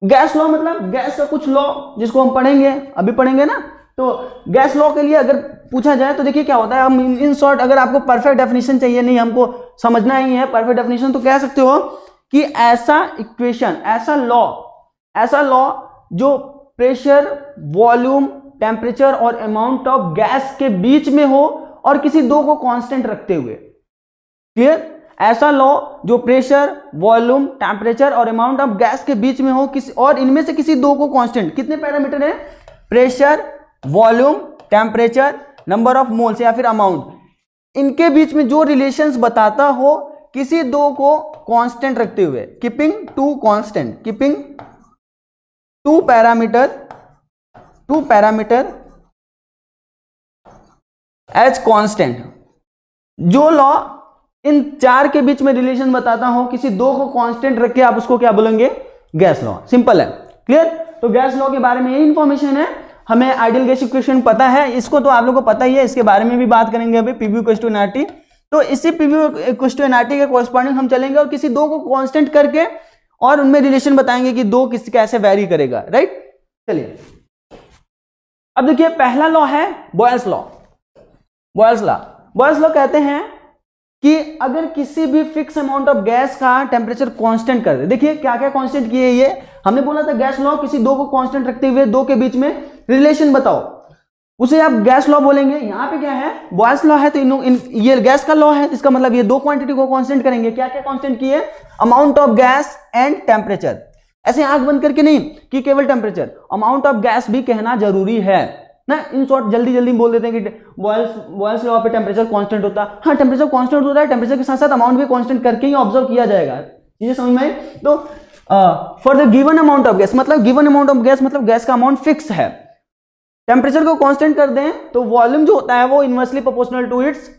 गैस लॉ, मतलब गैस का कुछ लॉ जिसको हम पढ़ेंगे, अभी पढ़ेंगे ना, तो गैस लॉ के लिए अगर पूछा जाए तो देखिए क्या होता है। हम इन शॉर्ट, अगर आपको परफेक्ट डेफिनेशन चाहिए, नहीं हमको समझना ही है परफेक्ट डेफिनेशन, तो कह सकते हो कि ऐसा इक्वेशन, ऐसा लॉ जो प्रेशर, वॉल्यूम, टेम्परेचर और अमाउंट ऑफ गैस के बीच में हो और किसी दो को कांस्टेंट रखते हुए। क्लियर, ऐसा लॉ जो प्रेशर, वॉल्यूम, टेम्परेचर और अमाउंट ऑफ गैस के बीच में हो, किसी और इनमें से किसी दो को कांस्टेंट, कितने पैरामीटर है, pressure, volume, temperature, number of moles या फिर अमाउंट, इनके बीच में जो रिलेशंस बताता हो किसी दो को कांस्टेंट रखते हुए, keeping two constant, keeping two parameter as constant. जो लॉ इन चार के बीच में रिलेशन बताता हो, किसी दो को कांस्टेंट रख के आप उसको क्या बोलेंगे? Gas law. सिंपल है, क्लियर। तो गैस लॉ के बारे में यही इंफॉर्मेशन है। हमें आइडियल गैस इक्वेशन पता है, इसको तो आप लोगों को पता ही है, इसके बारे में भी बात करेंगे अभी, पीवी इक्वल्स टू एनआरटी। तो इसी पीवी इक्वल्स टू एनआरटी के कॉरस्पॉन्डिंग हम चलेंगे और किसी दो को कांस्टेंट करके और उनमें रिलेशन बताएंगे कि दो किस कैसे वैरी करेगा, राइट। चलिए अब देखिए, पहला लॉ है बॉयल्स लॉ। बॉयल्स लॉ कहते हैं कि अगर किसी भी फिक्स अमाउंट ऑफ गैस का टेम्परेचर कांस्टेंट कर दे, देखिए क्या क्या कांस्टेंट किए, ये हमने बोला था गैस लॉ, किसी दो को कांस्टेंट रखते हुए दो के बीच में रिलेशन बताओ, उसे आप गैस लॉ बोलेंगे। यहां पे क्या है? बॉयल्स लॉ है, तो ये गैस का लॉ है, इसका मतलब ये दो क्वांटिटी को कांस्टेंट करेंगे। क्या क्या कांस्टेंट किए? Amount of gas and temperature. ऐसे आंख बंद करके नहीं कि केवल टेम्परेचर, अमाउंट ऑफ गैस भी कहना जरूरी है ना। इन शॉर्ट जल्दी बोल देते हैं कि बॉयल्स लॉ पे टेम्परेचर कांस्टेंट होता है। हाँ, टेम्परेचर कांस्टेंट होता है, टेम्परेचर के साथ साथ अमाउंट भी कांस्टेंट करके ही ऑब्जर्व किया जाएगा। चीजें समझ में आई? तो for the given amount of gas, मतलब गिवन अमाउंट ऑफ गैस मतलब गैस का अमाउंट फिक्स है। टेम्परेचर को कांस्टेंट कर दें तो वॉल्यूम जो होता है वो inversely proportional to its,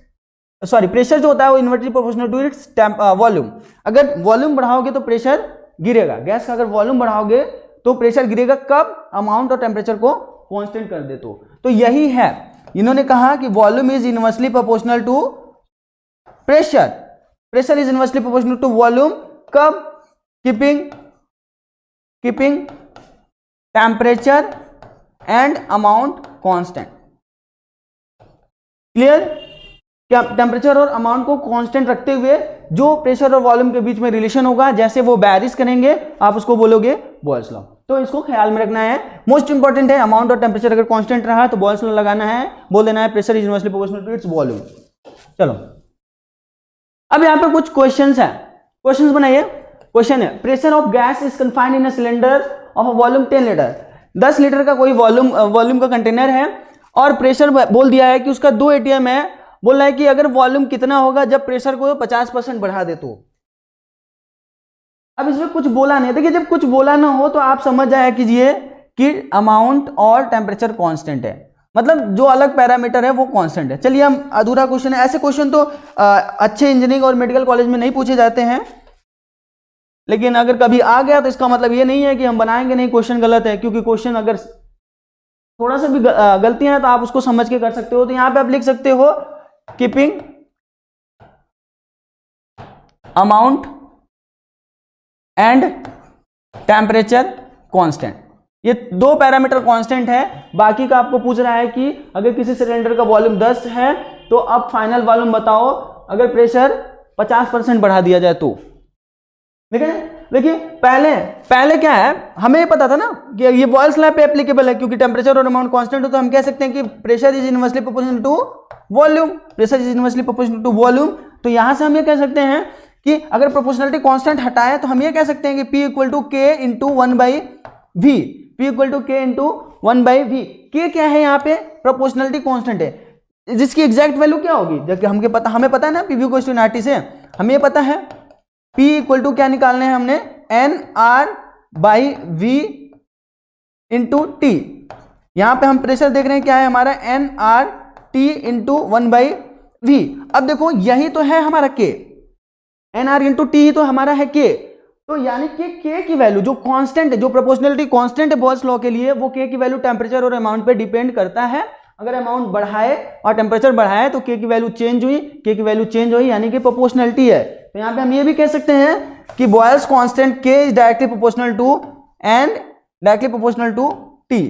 sorry pressure जो होता है वो inversely proportional to its volume. अगर वॉल्यूम बढ़ाओगे तो प्रेशर गिरेगा। गैस का अगर वॉल्यूम बढ़ाओगे तो प्रेशर गिरेगा। कब? अमाउंट और टेम्परेचर को कांस्टेंट कर दे तो यही है, इन्होंने कहा कि volume is inversely proportional to pressure, pressure is inversely proportional to volume. कब? Keeping temperature and amount constant. Clear? क्या टेम्परेचर और अमाउंट को कांस्टेंट रखते हुए जो प्रेशर और वॉल्यूम के बीच में रिलेशन होगा, जैसे वो बैरिस करेंगे, आप उसको बोलोगे बॉयल्स लॉ। तो इसको ख्याल में रखना है, मोस्ट इंपॉर्टेंट है। अमाउंट और टेम्परेचर अगर कांस्टेंट रहा तो बॉयल्स लॉ लगाना है, बोल देना है pressure is inversely proportional to its volume. चलो अब यहाँ पे कुछ क्वेश्चंस है, क्वेश्चंस बनाइए। क्वेश्चन है, pressure of gas is confined in a cylinder of a volume 10 litre. 10 litre का कोई वॉल्यूम का कंटेनर है और प्रेशर बोल दिया है कि उसका 2 atm है। बोल रहा है कि अगर वॉल्यूम कितना होगा जब प्रेशर को 50% बढ़ा दे तो। अब इसमें कुछ बोला नहीं। देखिए, जब कुछ बोला ना हो तो आप समझ जाया कीजिए कि अमाउंट और टेम्परेचर कांस्टेंट है, मतलब जो अलग पैरामीटर है वो कांस्टेंट है। चलिए, हम अधूरा क्वेश्चन है, ऐसे क्वेश्चन तो अच्छे इंजीनियरिंग और मेडिकल कॉलेज में नहीं पूछे जाते हैं, लेकिन अगर कभी आ गया तो इसका मतलब ये नहीं है कि हम बनाएंगे नहीं, क्वेश्चन गलत है। क्योंकि क्वेश्चन अगर थोड़ा सा भी गलतियां हैं तो आप उसको समझ के कर सकते हो। तो यहां पे आप लिख सकते हो keeping amount and temperature constant. ये दो पैरामीटर कांस्टेंट है। बाकी का आपको पूछ रहा है कि अगर किसी सिलेंडर का वॉल्यूम 10 है तो अब फाइनल वॉल्यूम बताओ अगर प्रेशर 50% बढ़ा दिया जाए तो। देखिए पहले क्या है, हमें ये पता था ना कि ये बॉयल्स लॉ पे एप्लीकेबल है, क्योंकि टेम्परेचर और अमाउंट कांस्टेंट हो तो हम कह सकते हैं कि pressure is inversely proportional to volume, pressure is inversely proportional to volume. तो यहां से हम ये कह सकते हैं कि अगर प्रोपोर्शनलिटी कांस्टेंट हटाए तो हम ये कह सकते हैं कि P equal to K into 1/v, P equal to K into 1/v। K क्या है यहाँ पे? प्रोपोर्शनलिटी कांस्टेंट है, जिसकी एग्जैक्ट वैल्यू क्या होगी? जबकि हमें पता है ना पीवी इक्वल टू एनआरटी से, हमें ये पता है P इक्वल टू क्या निकालने हैं हमने? NR/V into T. यहां पे हम प्रेशर देख रहे हैं क्या है हमारा? NRT into 1/v। अब देखो यही तो है हमारा K, NR इंटू टी ही तो हमारा है K। तो यानी कि K की वैल्यू जो कांस्टेंट है, जो प्रोपोर्शनलिटी कांस्टेंट है बॉयल्स लॉ के लिए, वो K की वैल्यू टेम्परेचर और अमाउंट पे डिपेंड करता है। अगर अमाउंट बढ़ाए और टेम्परेचर बढ़ाए तो K की वैल्यू चेंज हुई, K की वैल्यू चेंज हुई यानी कि प्रोपोर्शनलिटी है। तो यहाँ पे हम ये भी कह सकते हैं कि Boyle's constant K is directly proportional to directly proportional to T,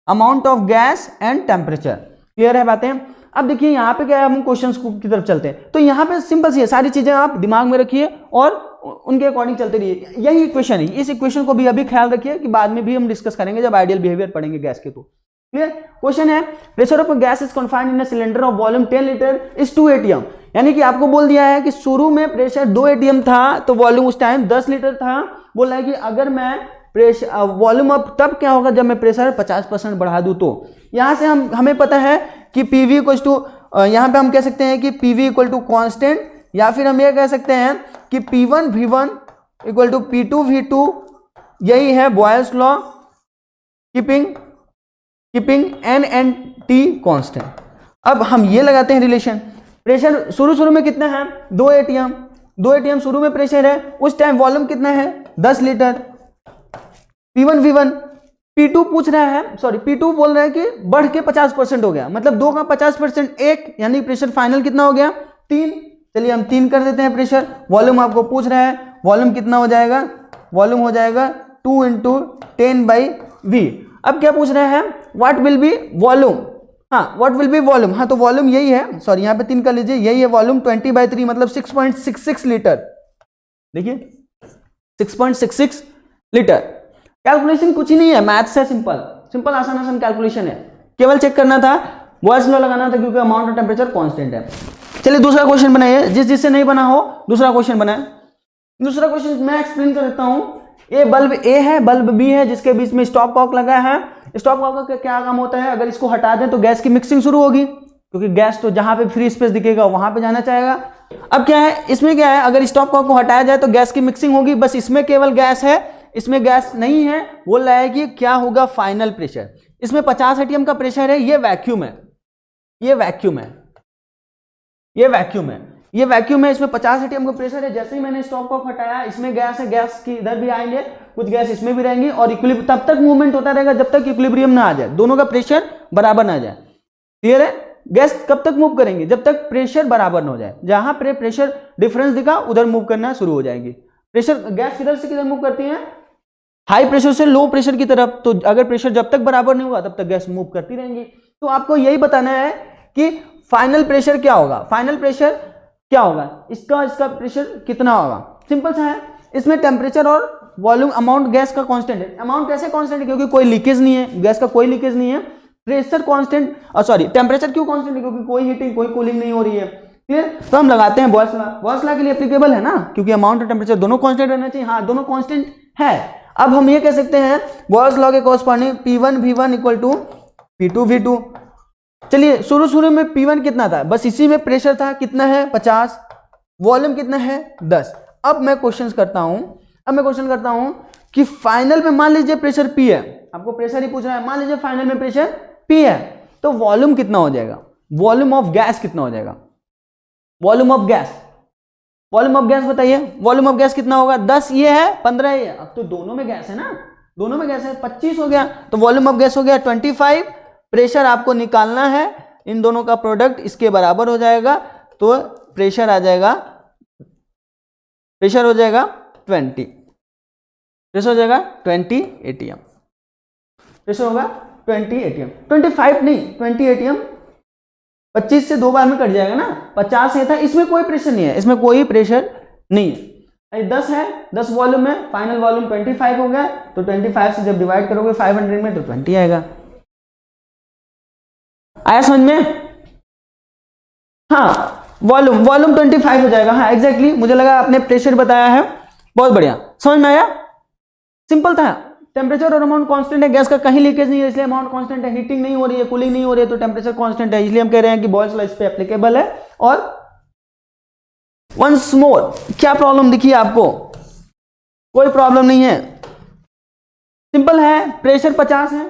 amount of gas and temperature. Clear है बातें? अब देखिए यहाँ पे क्या है, हम क्वेश्चंस की तरफ चलते हैं। तो यहाँ पे सिंपल सी है, सारी चीजें आप दिमाग में रखिए और उनके अकॉर्डिंग चलते रहिए। यही इक्वेशन है, इस इक्वेशन को भी अभी ख्याल रखिए कि बाद में भी हम डिस्कस करेंगे जब आइडियल बिहेवियर पढ़ेंगे गैस के। तो क्लियर? क्वेश्चन है, pressure of gas is confined in a cylinder of volume 10 litre is 2 atm। यानी कि आपको बोल दिया है कि शुरू में प्रेशर 2 atm था तो वॉल्यूम उस टाइम 10 लीटर था। बोल रहा है कि अगर मैं प्रेशर वॉल्यूम अब तब क्या होगा जब मैं प्रेशर 50% बढ़ा दूं। तो यहां से हमें पता है कि पीवी इक्वल टू, यहां पे हम कह सकते हैं कि पीवी इक्वल टू कांस्टेंट, या फिर हम ये कह सकते हैं कि P1 V1 equal to P2 V2। यही है Boyle's law, keeping N and T constant. अब हम ये लगाते हैं रिलेशन, प्रेशर शुरू में कितना है 2 एटीएम शुरू में प्रेशर है, उस टाइम वॉल्यूम कितना है 10 लीटर। P1 V1 P2 पूछ रहा है, सॉरी P2 बोल रहा है कि बढ़ के 50% हो गया, मतलब 2 का 50% 1, यानी प्रेशर फाइनल कितना हो गया 3। चलिए हम 3 कर देते हैं प्रेशर। वॉल्यूम आपको पूछ रहा है, वॉल्यूम कितना हो जाएगा, वॉल्यूम हो जाएगा 2 × 10/V। अब क्या पूछ रहा है, व्हाट विल बी वॉल्यूम, हाँ व्हाट विल बी वॉल्यूम, हाँ तो वॉल्यूम यही है, सॉरी यहाँ पे 3 कर लीजिए, यही है वॉल्यूम 20/3 मतलब 6.66 लीटर। देखिए 6.66 लीटर। कैलकुलेशन कुछ ही नहीं है, मैथ्स है, सिंपल आसान कैलकुलेशन है, केवल चेक करना था, बॉयल्स लॉ लगाना था क्योंकि अमाउंट ऑफ टेम्परेचर कांस्टेंट है। चलिए दूसरा क्वेश्चन बनाइए, जिससे नहीं बना हो दूसरा क्वेश्चन बनाए। दूसरा क्वेश्चन मैं एक्सप्लेन कर देता हूँ। ये बल्ब ए है, बल्ब बी है, जिसके बीच में स्टॉप कॉक लगा है। स्टॉप कॉक का क्या काम होता है, अगर इसको हटा दें तो गैस की मिक्सिंग शुरू होगी, क्योंकि गैस तो जहां पे फ्री स्पेस दिखेगा वहां पे जाना चाहेगा। अब क्या है, इसमें क्या है, अगर स्टॉप कॉक को हटाया जाए तो गैस की मिक्सिंग होगी, बस इसमें केवल गैस है, इसमें गैस नहीं है। बोल रहा है कि क्या होगा फाइनल प्रेशर, इसमें 50 एटीएम का प्रेशर है, ये वैक्यूम है, ये वैक्यूम है, ये वैक्यूम है, ये वैक्यूम है, इसमें 50 एटीएम का प्रेशर है। जैसे ही मैंने स्टॉप कॉक हटाया, इसमें गैस है, गैस की इधर भी आएंगे, कुछ गैस इसमें भी रहेंगी, और इक्विलिब्रियम तब तक मूवमेंट होता रहेगा जब तक इक्विलिब्रियम ना आ जाए, दोनों का प्रेशर बराबर ना आ जाए। क्लियर है, गैस कब तक मूव करेंगे, जब तक प्रेशर बराबर ना हो जाए, जहां पर प्रेशर डिफरेंस दिखा उधर मूव करना शुरू हो जाएंगी। प्रेशर गैस किधर से किधर मूव करती है, हाई प्रेशर से लो प्रेशर की तरफ, तो अगर प्रेशर जब तक बराबर नहीं हुआ तब तक गैस मूव करती रहेंगी। तो आपको यही बताना है कि फाइनल प्रेशर क्या होगा, फाइनल प्रेशर क्या होगा, इसका प्रेशर कितना होगा। सिंपल सा है, इसमें टेम्परेचर और वॉल्यूम अमाउंट गैस का कांस्टेंट है। अमाउंट कैसे कांस्टेंट है, क्योंकि कोई लीकेज नहीं है, गैस का कोई लीकेज नहीं है। प्रेशर कांस्टेंट, सॉरी टेम्परेचर क्यों कांस्टेंट है, क्योंकि कोई हीटिंग कोई कूलिंग नहीं हो रही है। क्लियर, तो हम लगाते हैं बॉयल्स लॉ। बॉयल्स लॉ के लिए एप्लीकेबल है ना, क्योंकि अमाउंट और टेम्परेचर दोनों कांस्टेंट रहना चाहिए। हाँ दोनों कांस्टेंट है। अब हम ये कह सकते हैं बॉयल्स लॉ के corresponding P1 V1 = P2 V2। चलिए शुरू में P1 कितना था, बस इसी में प्रेशर था, कितना है 50, वॉल्यूम कितना है 10। अब मैं क्वेश्चन करता हूं कि फाइनल में मान लीजिए प्रेशर P है, आपको प्रेशर ही पूछ रहा है, मान लीजिए फाइनल में प्रेशर P है, तो वॉल्यूम कितना हो जाएगा, वॉल्यूम ऑफ गैस कितना हो जाएगा, वॉल्यूम ऑफ गैस बताइए, वॉल्यूम ऑफ गैस कितना होगा, 10 ये है 15 ये, अब तो दोनों में गैस है ना, दोनों में गैस है, 25 हो गया, तो वॉल्यूम ऑफ गैस हो गया 25। प्रेशर आपको निकालना है, इन दोनों का प्रोडक्ट इसके बराबर हो जाएगा, तो प्रेशर आ जाएगा, प्रेशर हो जाएगा 20, प्रेशर हो जाएगा 20 एटीएम, प्रेशर होगा 20 एटीएम, 25 नहीं 20 एटीएम। 25 से 2 बार में कट जाएगा ना, 50 है था, इसमें कोई प्रेशर नहीं है, इसमें कोई प्रेशर नहीं है। 10 है, 10 वॉल्यूम में, फाइनल वॉल्यूम 25 हो गया, तो 25 से जब डिवाइड करोगे 500 में तो 20 आएगा। आया समझ में, हाँ वॉल्यूम 25 हो जाएगा, हाँ एग्जैक्टली, मुझे लगा आपने प्रेशर बताया है, बहुत बढ़िया, समझ में आया, सिंपल था। टेम्परेचर और अमाउंट कांस्टेंट है, गैस का कहीं लीकेज नहीं है इसलिए अमाउंट कांस्टेंट है, हीटिंग नहीं हो रही है, कूलिंग नहीं हो रही है तो टेम्परेचर कांस्टेंट है, इसलिए हम कह रहे हैं कि बॉयल्स लॉ इस पे एप्लीकेबल है। और वंस मोर, क्या प्रॉब्लम दिखी आपको, कोई प्रॉब्लम नहीं है, सिंपल है, प्रेशर 50 है,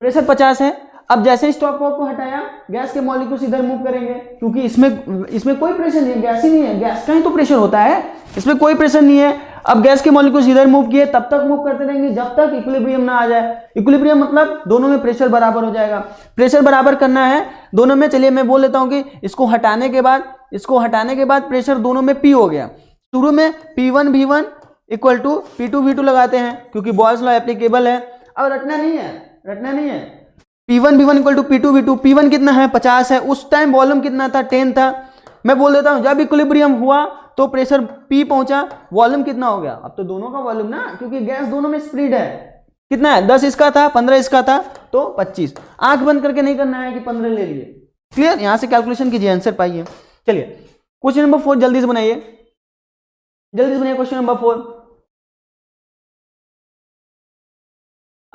प्रेशर 50 है। अब जैसे ही स्टॉप कॉक को हटाया, गैस के मॉलिक्यूल्स इधर मूव करेंगे, क्योंकि इसमें कोई प्रेशर नहीं है, गैस ही नहीं है, गैस का ही तो प्रेशर होता है, इसमें कोई प्रेशर नहीं है। अब गैस के मॉलिक्यूल्स इधर मूव किए, तब तक मूव करते रहेंगे जब तक इक्विलिब्रियम ना आ जाए। इक्विलिब्रियम मतलब दोनों में प्रेशर बराबर हो जाएगा, प्रेशर बराबर करना है दोनों में। चलिए मैं बोल लेता हूं कि इसको हटाने के बाद प्रेशर दोनों में P हो गया। शुरू में P1 V1 = P2 V2 लगाते हैं, क्योंकि बॉयल्स लॉ एप्लीकेबल है। अब रटना नहीं है, P1 V1 = P2 V2। P1 कितना है 50 है, उस टाइम वॉल्यूम कितना था 10 था। मैं बोल देता हूं जब इक्विलिब्रियम हुआ तो प्रेशर P पहुंचा, वॉल्यूम कितना हो गया, अब तो दोनों का वॉल्यूम ना, क्योंकि गैस दोनों में स्प्रेड है, कितना है 10 इसका था 15 इसका था, तो 25। आंख बंद करके नहीं करना है कि 15 ले लिए। क्लियर, यहां से कैलकुलेशन कीजिए, आंसर पाइए। चलिए क्वेश्चन नंबर 4 जल्दी से बनाइए, क्वेश्चन नंबर 4।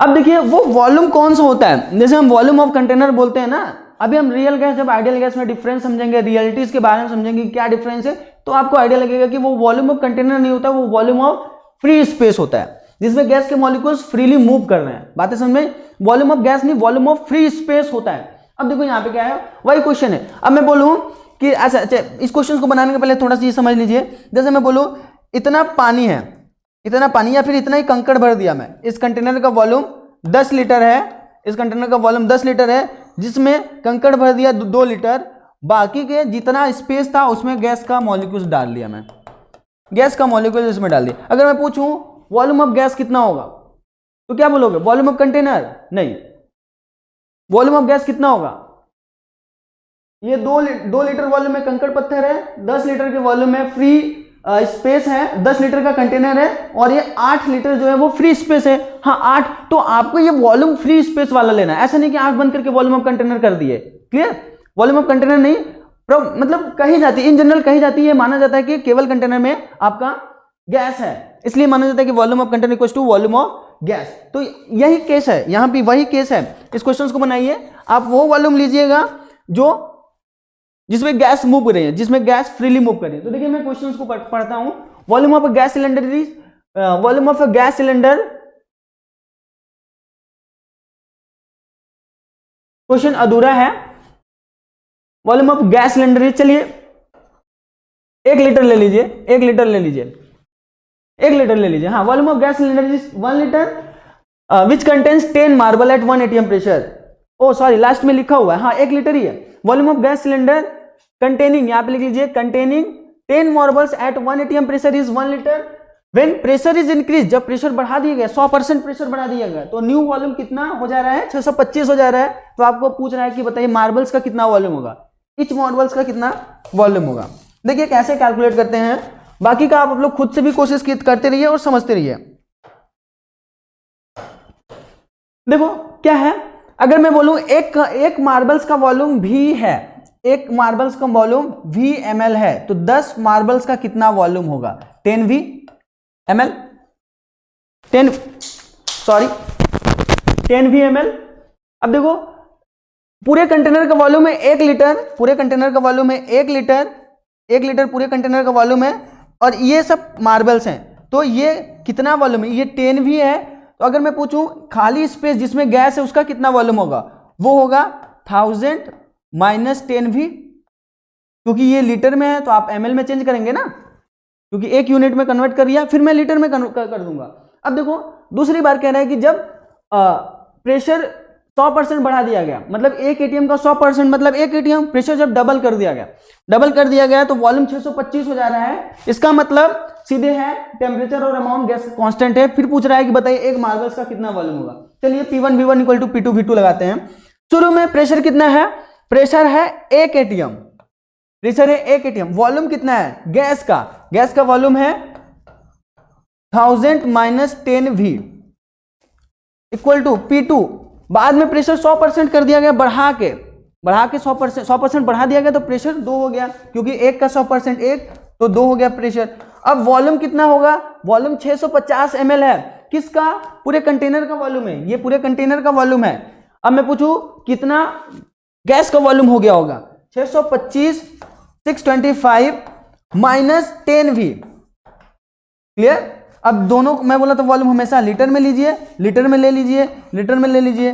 अब देखिए वो वॉल्यूम कौन सा होता है, जैसे हम वॉल्यूम ऑफ कंटेनर बोलते हैं ना, अभी हम रियल गैस जब आइडियल गैस में डिफरेंस समझेंगे, रियलिटीज के बारे में समझेंगे क्या डिफरेंस है, तो आपको आइडिया लगेगा कि वो वॉल्यूम ऑफ कंटेनर नहीं होता, वो वॉल्यूम ऑफ फ्री स्पेस होता है, जिसमें गैस के मॉलिक्यूल्स फ्रीली मूव कर रहे हैं। बातें समझ में, वॉल्यूम ऑफ गैस नहीं, वॉल्यूम ऑफ फ्री स्पेस होता है। अब देखो यहाँ पे क्या है, वही क्वेश्चन है। अब मैं बोलूँ कि अच्छा इस क्वेश्चन को बनाने के पहले थोड़ा सा ये समझ लीजिए, जैसे मैं बोलूँ इतना पानी है, इतना पानी या फिर इतना ही कंकड़ भर दिया मैं, इस कंटेनर का वॉल्यूम 10 लीटर है, इस कंटेनर का वॉल्यूम 10 लीटर है, जिसमें कंकड़ भर दिया 2 लीटर, बाकी के जितना स्पेस था उसमें गैस का मॉलिक्यूल्स डाल दिया मैं, गैस का मॉलिक्यूल इसमें डाल दिया। अगर मैं पूछूं वॉल्यूम ऑफ गैस कितना होगा तो क्या बोलोगे, वॉल्यूम ऑफ कंटेनर? नहीं, वॉल्यूम ऑफ गैस कितना होगा, ये 2 लीटर वॉल्यूम में कंकड़ पत्थर है, 10 लीटर के वॉल्यूम में फ्री स्पेस है, 10 लीटर का कंटेनर है, और ये 8 लीटर जो है वो फ्री स्पेस है। हाँ 8, तो आपको ये वॉल्यूम फ्री स्पेस वाला लेना है, ऐसा नहीं कि आंख बंद करके वॉल्यूम ऑफ कंटेनर कर दिए। क्लियर? वॉल्यूम ऑफ कंटेनर नहीं, मतलब कही जाती है, इन जनरल कही जाती है, माना जाता है कि केवल कंटेनर में आपका गैस है, इसलिए माना जाता है कि volume of container equals to volume of gas. तो यही केस है, यहां भी वही केस है। इस क्वेश्चन को बनाइए, आप वो वॉल्यूम लीजिएगा जो जिसमें गैस मूव कर रही है, जिसमें गैस फ्रीली मूव कर रही है। तो देखिए मैं क्वेश्चन को पढ़ता हूं। Volume of gas cylinder is, volume of gas cylinder, question अधूरा है। Volume of gas cylinder is, चलिए 1 लीटर ले लीजिए, 1 लीटर ले लीजिए, 1 लीटर ले लीजिए। हाँ, volume of gas cylinder is 1 litre which contains 10 marble at 1 atm pressure. Oh sorry, last में लिखा हुआ है, हाँ 1 लीटर ही है। Volume of gas cylinder containing, यहां पे लिख लीजिए containing 10 marbles at 1 atm pressure is 1 litre. When pressure is increase, जब प्रेशर बढ़ा दिया गया, 100% प्रेशर बढ़ा दिया गया, तो न्यू वॉल्यूम कितना हो जा रहा है, 625 हो जा रहा है। तो आपको पूछ रहा है कि बताइए मार्बल्स का कितना वॉल्यूम होगा, इच मार्बल्स का कितना वॉल्यूम होगा। देखिए कैसे कैलकुलेट करते हैं, बाकी का आप लोग खुद से भी कोशिश करते रहिए और समझते रहिए। देखो क्या है, अगर मैं बोलूं एक मार्बल्स का वॉल्यूम भी है, एक मार्बल्स का वॉल्यूम V ml है, तो 10 मार्बल्स का कितना वॉल्यूम होगा, 10 V ml, 10 V ml। अब देखो पूरे कंटेनर का वॉल्यूम है 1 लीटर, पूरे कंटेनर का वॉल्यूम है 1 लीटर, 1 लीटर पूरे कंटेनर का वॉल्यूम है, और ये सब मार्बल्स हैं, तो ये कितना वॉल्यूम है, ये 10 V है। तो अगर मैं पूछूं खाली स्पेस जिसमें गैस है उसका कितना वॉल्यूम होगा, वो होगा 1000 माइनस 10 V, क्योंकि ये लीटर में है तो आप ml में चेंज करेंगे ना, क्योंकि एक यूनिट में कन्वर्ट कर दिया, फिर मैं लीटर में कर दूंगा। अब देखो दूसरी बार कह रहा है कि जब प्रेशर 100% बढ़ा दिया गया, मतलब एक एटीएम का 100%, मतलब एक एटीएम प्रेशर जब डबल कर दिया गया, तो वॉल्यूम 625 हो जा रहा है। इसका मतलब सीधे है टेम्परेचर और अमाउंट गैस कांस्टेंट है। फिर पूछ रहा है कि बताइए एक मार्बल्स का कितना वॉल्यूम होगा। चलिए P1 V1 equal to P2 V2 लगाते हैं। शुरू में प्रेशर कितना है, प्रेशर है 1 एटीएम, प्रेशर है 1 एटीएम। वॉल्यूम कितना है गैस का वॉल्यूम है 1000 minus 10 V equal to P2। बाद में प्रेशर 100% कर दिया गया, बढ़ा के 100% बढ़ा दिया गया, तो प्रेशर 2 हो गया, क्योंकि 1 का 100% 1, तो 2 हो गया प्रेशर। अब वॉल्यूम कितना होगा, वॉल्यूम 650 ml है, किसका, पूरे कंटेनर का वॉल्यूम है, ये पूरे कंटेनर का वॉल्यूम है। अब मैं पूछूं कितना गैस का वॉल्यूम हो गया होगा, 625 625 माइनस 10 V। क्लियर? अब दोनों मैं बोला तो वॉल्यूम हमेशा लीटर में लीजिए, लीटर में ले लीजिए,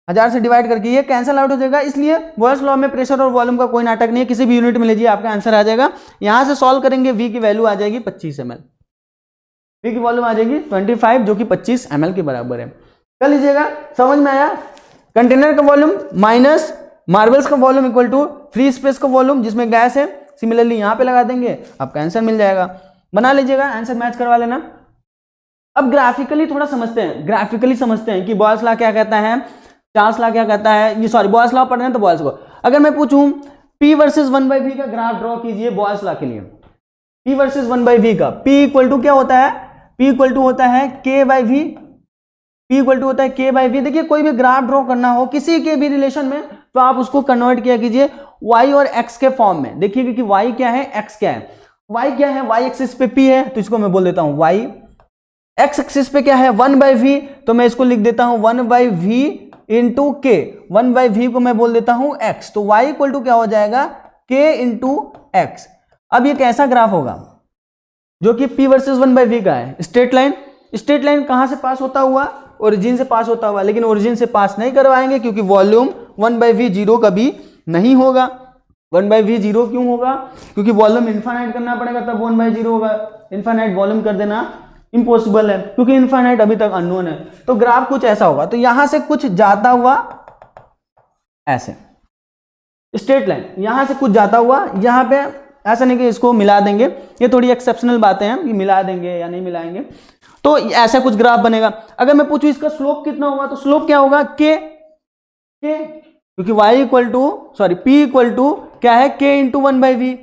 1000 से डिवाइड करके, ये कैंसिल आउट हो जाएगा। इसलिए बॉयल्स लॉ में प्रेशर और वॉल्यूम का कोई नाटक नहीं है, किसी भी यूनिट में लीजिए आपका आंसर आ जाएगा। यहां से सॉल्व करेंगे, V की वैल्यू आ जाएगी 25 ml, V की वॉल्यूम आ जाएगी 25, जो कि 25 ml के बराबर है। कर लीजिएगा, समझ में आया। कंटेनर का वॉल्यूम माइनस मार्बल्स का volume equal to free space का वॉल्यूम जिसमें गैस है। सिमिलरली यहां पे लगा देंगे, आपका आंसर मिल जाएगा। बना लीजिएगा, आंसर मैच करवा लेना। अब ग्राफिकली थोड़ा समझते हैं कि बॉयल्स लॉ क्या कहता है, चार्ल्स लॉ क्या कहता है। ये सॉरी, बॉयल्स लॉ पढ़ रहे हैं तो बॉयल्स को। अगर मैं पूछूं P वर्सेस 1/V का ग्राफ ड्रॉ कीजिए बॉयल्स लॉ के लिए, P वर्सेस 1/V का। P इक्वल टू क्या होता है, P इक्वल टू होता है K/V, P इक्वल टू होता है K/V। देखिए कोई भी ग्राफ ड्रॉ करना हो किसी के भी रिलेशन में, तो आप उसको कन्वर्ट किया कीजिए y और x के फॉर्म में। देखिए कि y क्या है, x क्या है। y क्या है, y एक्सिस पे P है, तो इसको मैं बोल देता हूं y। x एक्सिस पे क्या है 1/V, तो मैं इसको लिख देता हूं 1/V इंटू K। 1/V को मैं बोल देता हूं x, तो y इक्वल टू क्या हो जाएगा K इंटू x। अब ये कैसा ग्राफ होगा, जो कि P वर्सेस 1/V का है। स्ट्रेट लाइन कहां से पास होता हुआ, ओरिजिन से पास होता हुआ, लेकिन ओरिजिन से पास नहीं करवाएंगे क्योंकि वॉल्यूम 1/v 0 कभी नहीं होगा। 1/v 0 क्यों होगा? क्योंकि वॉल्यूम इनफाइनाइट करना पड़ेगा तब 1/0 होगा। इनफाइनाइट वॉल्यूम कर देना इम्पॉसिबल है क्योंकि इनफाइनाइट अभी तक अननोन है। तो ग्राफ कुछ ऐसा होगा। तो यहां से कुछ जाता हुआ ऐसे स्ट्रेट लाइन, यहां से कुछ जाता हुआ यहां पे, ऐसा नहीं कि इसको मिला देंगे, ये थोड़ी एक्सेप्शनल बातें हैं कि मिला देंगे या नहीं मिलाएंगे। तो ऐसा कुछ ग्राफ बनेगा। अगर मैं पूछूं इसका स्लोप कितना होगा, तो स्लोप क्या होगा? के क्योंकि y equal to p equal to क्या है? k into 1/v,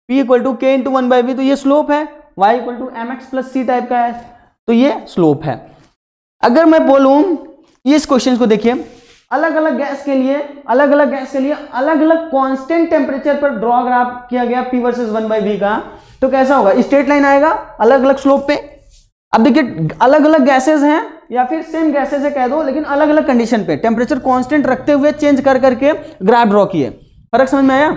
p equal to k into 1/v, तो ये स्लोप है। y equal to mx plus c type का है, तो ये स्लोप है। अगर मैं बोलूं इस क्वेश्चन को देखिए, अलग अलग गैस के लिए अलग अलग कांस्टेंट टेम्परेचर पर ड्रॉ ग्राफ किया गया p वर्सेस 1/v का, तो कैसा होगा? स्ट्रेट लाइन आएगा अलग अलग स्लोप पे। अब देखिए अलग अलग गैसेस हैं या फिर सेम गैसेस है कह दो, लेकिन अलग अलग कंडीशन पे टेम्परेचर कांस्टेंट रखते हुए चेंज कर करके ग्राफ ड्रॉ किए। फर्क समझ में आया?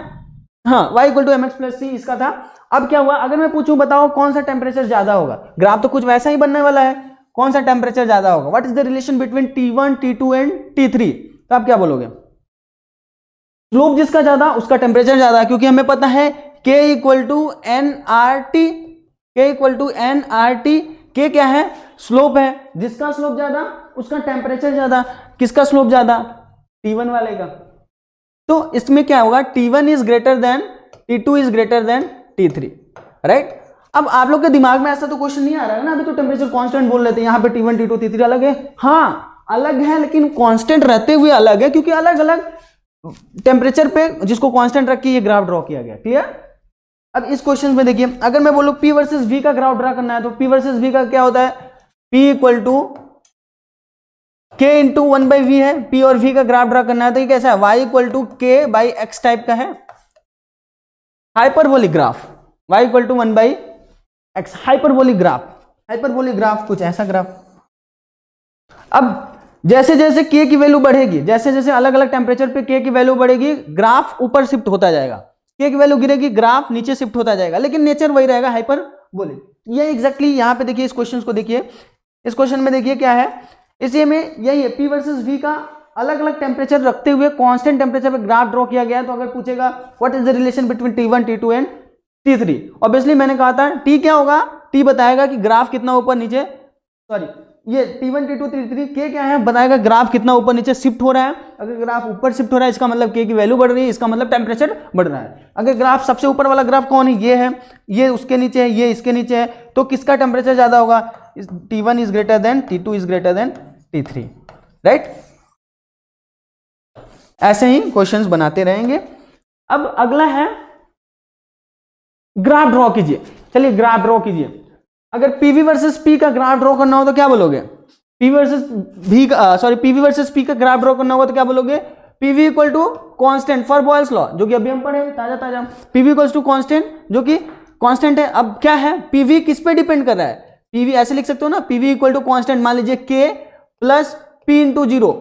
हाँ, y equal to mx plus c इसका था। अब क्या हुआ? अगर मैं पूछूं बताओ कौन सा टेम्परेचर ज्यादा होगा, ग्राफ तो कुछ वैसा ही बनने वाला है, कौन सा टेम्परेचर ज्यादा होगा? What is the relation between T1, T2 and T3? तो आप क्या बोलोगे? स्लोप जिसका ज्यादा उसका टेम्परेचर ज्यादा, क्योंकि हमें पता है k equal to nRT, k equal to nRT। k क्या है? स्लोप है। जिसका स्लोप ज्यादा उसका टेम्परेचर ज्यादा। किसका स्लोप ज्यादा? T1 वाले का। तो इसमें क्या होगा? T1 is greater than T2 is greater than T3, right? अब आप लोग के दिमाग में ऐसा तो क्वेश्चन नहीं आ रहा है ना, अभी तो टेम्परेचर कांस्टेंट बोल लेते हैं, यहाँ पे T1, T2, T3 अलग है। हाँ अलग है, लेकिन कांस्टेंट रहते हुए अलग है, क्योंकि अलग अलग टेम्परेचर पे जिसको कांस्टेंट रख के ये ग्राफ ड्रॉ किया गया। क्लियर? अब इस क्वेश्चन में देखिए, अगर मैं बोलूं P वर्सेस V का ग्राफ ड्रॉ करना है, तो P वर्सेस V का क्या होता है? P equal to K into 1/v है। P और V का ग्राफ ड्रॉ करना है, तो ये कैसा है? Y equal to K by X type का है, hyperbolic graph. Y equal to 1/x, hyperbolic graph. Hyperbolic graph कुछ ऐसा ग्राफ। अब जैसे जैसे K की वैल्यू बढ़ेगी, जैसे जैसे अलग अलग टेम्परेचर पे K की वैल्यू बढ़ेगी, ग्राफ ऊपर शिफ्ट होता जाएगा। K की वैल्यू गिरेगी, ग्राफ नीचे शिफ्ट होता जाएगा, लेकिन नेचर वही रहेगा, हाइपरबोलिक। ये एग्जैक्टली यहाँ पे देखिए, इस क्वेश्चन को देखिए, इस क्वेश्चन में देखिए क्या है, इसी में यही है, P वर्सेस V का अलग अलग टेम्परेचर रखते हुए कांस्टेंट टेम्परेचर पे ग्राफ ड्रॉ किया गया है। तो अगर पूछेगा what is the relation between T1, T2 and T3, obviously मैंने कहा था T क्या होगा? T बताएगा कि ग्राफ कितना ऊपर नीचे, सॉरी ये T1, T2, T3, K क्या है? बताएगा ग्राफ कितना ऊपर नीचे शिफ्ट हो रहा है। अगर ग्राफ ऊपर शिफ्ट हो रहा है इसका मतलब K की वैल्यू बढ़ रही है, इसका मतलब टेम्परेचर बढ़ रहा है। अगर ग्राफ सबसे ऊपर वाला ग्राफ कौन है? ये है, ये उसके नीचे है, ये इसके नीचे है, तो किसका टेम्परेचर ज्यादा होगा? T1 is greater than T2 is greater than T3, right? ऐसे ही क्वेश्चंस बनाते रहेंगे। अब अगला है ग्राफ ड्रॉ कीजिए। चलिए ग्राफ ड्रॉ कीजिए। अगर PV वर्सेस P का ग्राफ ड्रॉ करना हो तो क्या बोलोगे? PV वर्सेस P का ग्राफ ड्रॉ करना होगा तो क्या बोलोगे? PV equal to constant for Boyle's law, जो कि अभी हम पढ़े ताजा। PV इक्वल टू कॉन्स्टेंट, जो कि कॉन्स्टेंट है। अब क्या है? PV किस पे डिपेंड कर रहा है? PV ऐसे लिख सकते हो ना, PV इक्वल टू कॉन्स्टेंट, मान लीजिए K प्लस P इंटू 0।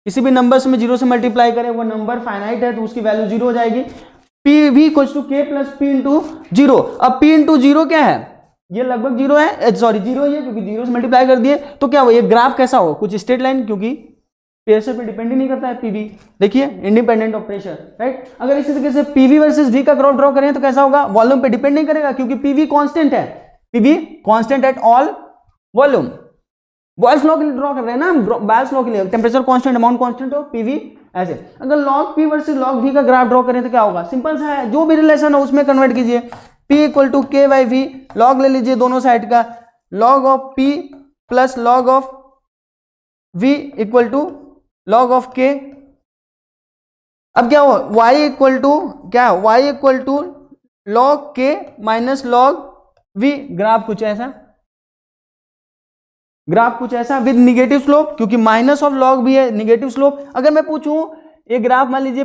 किसी भी नंबर में 0 से मल्टीप्लाई करें, वो नंबर फाइनाइट है तो उसकी वैल्यू 0 हो जाएगी। PV equal to K plus P into 0। अब P इंटू 0 क्या है? ये लगभग 0 है, सॉरी 0 ही है, क्योंकि 0 से मल्टीप्लाई कर दिए। तो क्या हुआ? ये ग्राफ कैसा होगा? कुछ स्ट्रेट लाइन, क्योंकि प्रेशर पे डिपेंड ही नहीं करता है PV। देखिए इंडिपेंडेंट ऑफ प्रेशर, राइट? अगर इसी तरीके से PV वर्सेस V का ग्राफ ड्रॉ करें तो कैसा होगा? वॉल्यूम पे डिपेंड नहीं करेगा, क्योंकि PV कांस्टेंट है। PV constant at all volume. Boyle's law के लिए ड्रॉ कर रहे हैं ना हम, बॉयल्स लॉ के लिए टेम्परेचर कांस्टेंट, अमाउंट कांस्टेंट हो, PV ऐसे। अगर log P versus log V का ग्राफ ड्रॉ करें तो क्या होगा? सिंपल सा है, जो भी रिलेशन हो उसमें कन्वर्ट कीजिए। P equal to K by V, log ले लीजिए दोनों साइड का, log of P plus log of V equal to log of K। अब क्या हो? Y इक्वल टू क्या? Y equal to log K minus log V। Graph कुछ ऐसा, ग्राफ कुछ ऐसा विद निगेटिव स्लोप, क्योंकि माइनस ऑफ log भी है, निगेटिव स्लोप। अगर मैं पूछूं ये ग्राफ मान लीजिए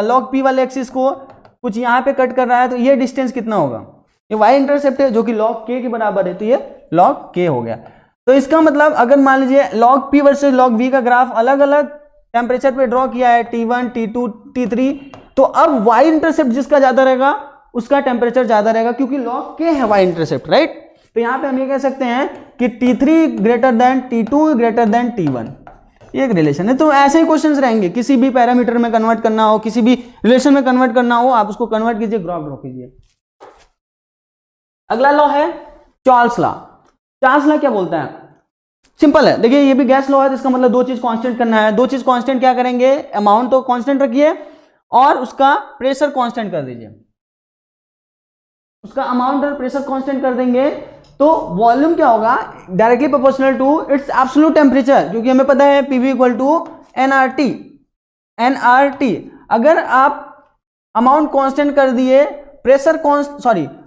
log P वाले एक्सिस को कुछ यहाँ पे कट कर रहा है, तो ये डिस्टेंस कितना होगा? ये y इंटरसेप्ट है, जो कि log K के बराबर है, तो ये log K हो गया। तो इसका मतलब अगर मान लीजिए log P versus log V का ग्राफ अलग अलग टेम्परेचर पे ड्रॉ किया है, T1, T2, T3, तो अब y इंटरसेप्ट जिसका ज्यादा रहेगा उसका टेम्परेचर ज्यादा रहेगा, क्योंकि log K है y इंटरसेप्ट, राइट? तो यहाँ पे हम ये कह सकते हैं कि T3 greater than T2 greater than T1। ये एक रिलेशन है। तो ऐसे ही क्वेश्चंस रहेंगे, किसी भी पैरामीटर में कन्वर्ट करना हो, किसी भी रिलेशन में कन्वर्ट करना हो, आप उसको कन्वर्ट कीजिए, ग्राफ ड्रॉ कीजिए। अगला लॉ है चार्ल्स लॉ। चार्ल्स लॉ क्या बोलता है? सिंपल है, देखिए ये भी गैस लॉ है, तो इसका मतलब दो चीज कांस्टेंट करना है। दो चीज कांस्टेंट क्या करेंगे? अमाउंट तो कांस्टेंट रखिए और उसका प्रेशर कांस्टेंट कर दीजिए। उसका अमाउंट और प्रेशर कांस्टेंट कर देंगे तो वॉल्यूम क्या होगा? Directly proportional to its absolute temperature, क्योंकि हमें पता है PV equals to NRT. NRT अगर आप अमाउंट कांस्टेंट कर दिए, प्रेशर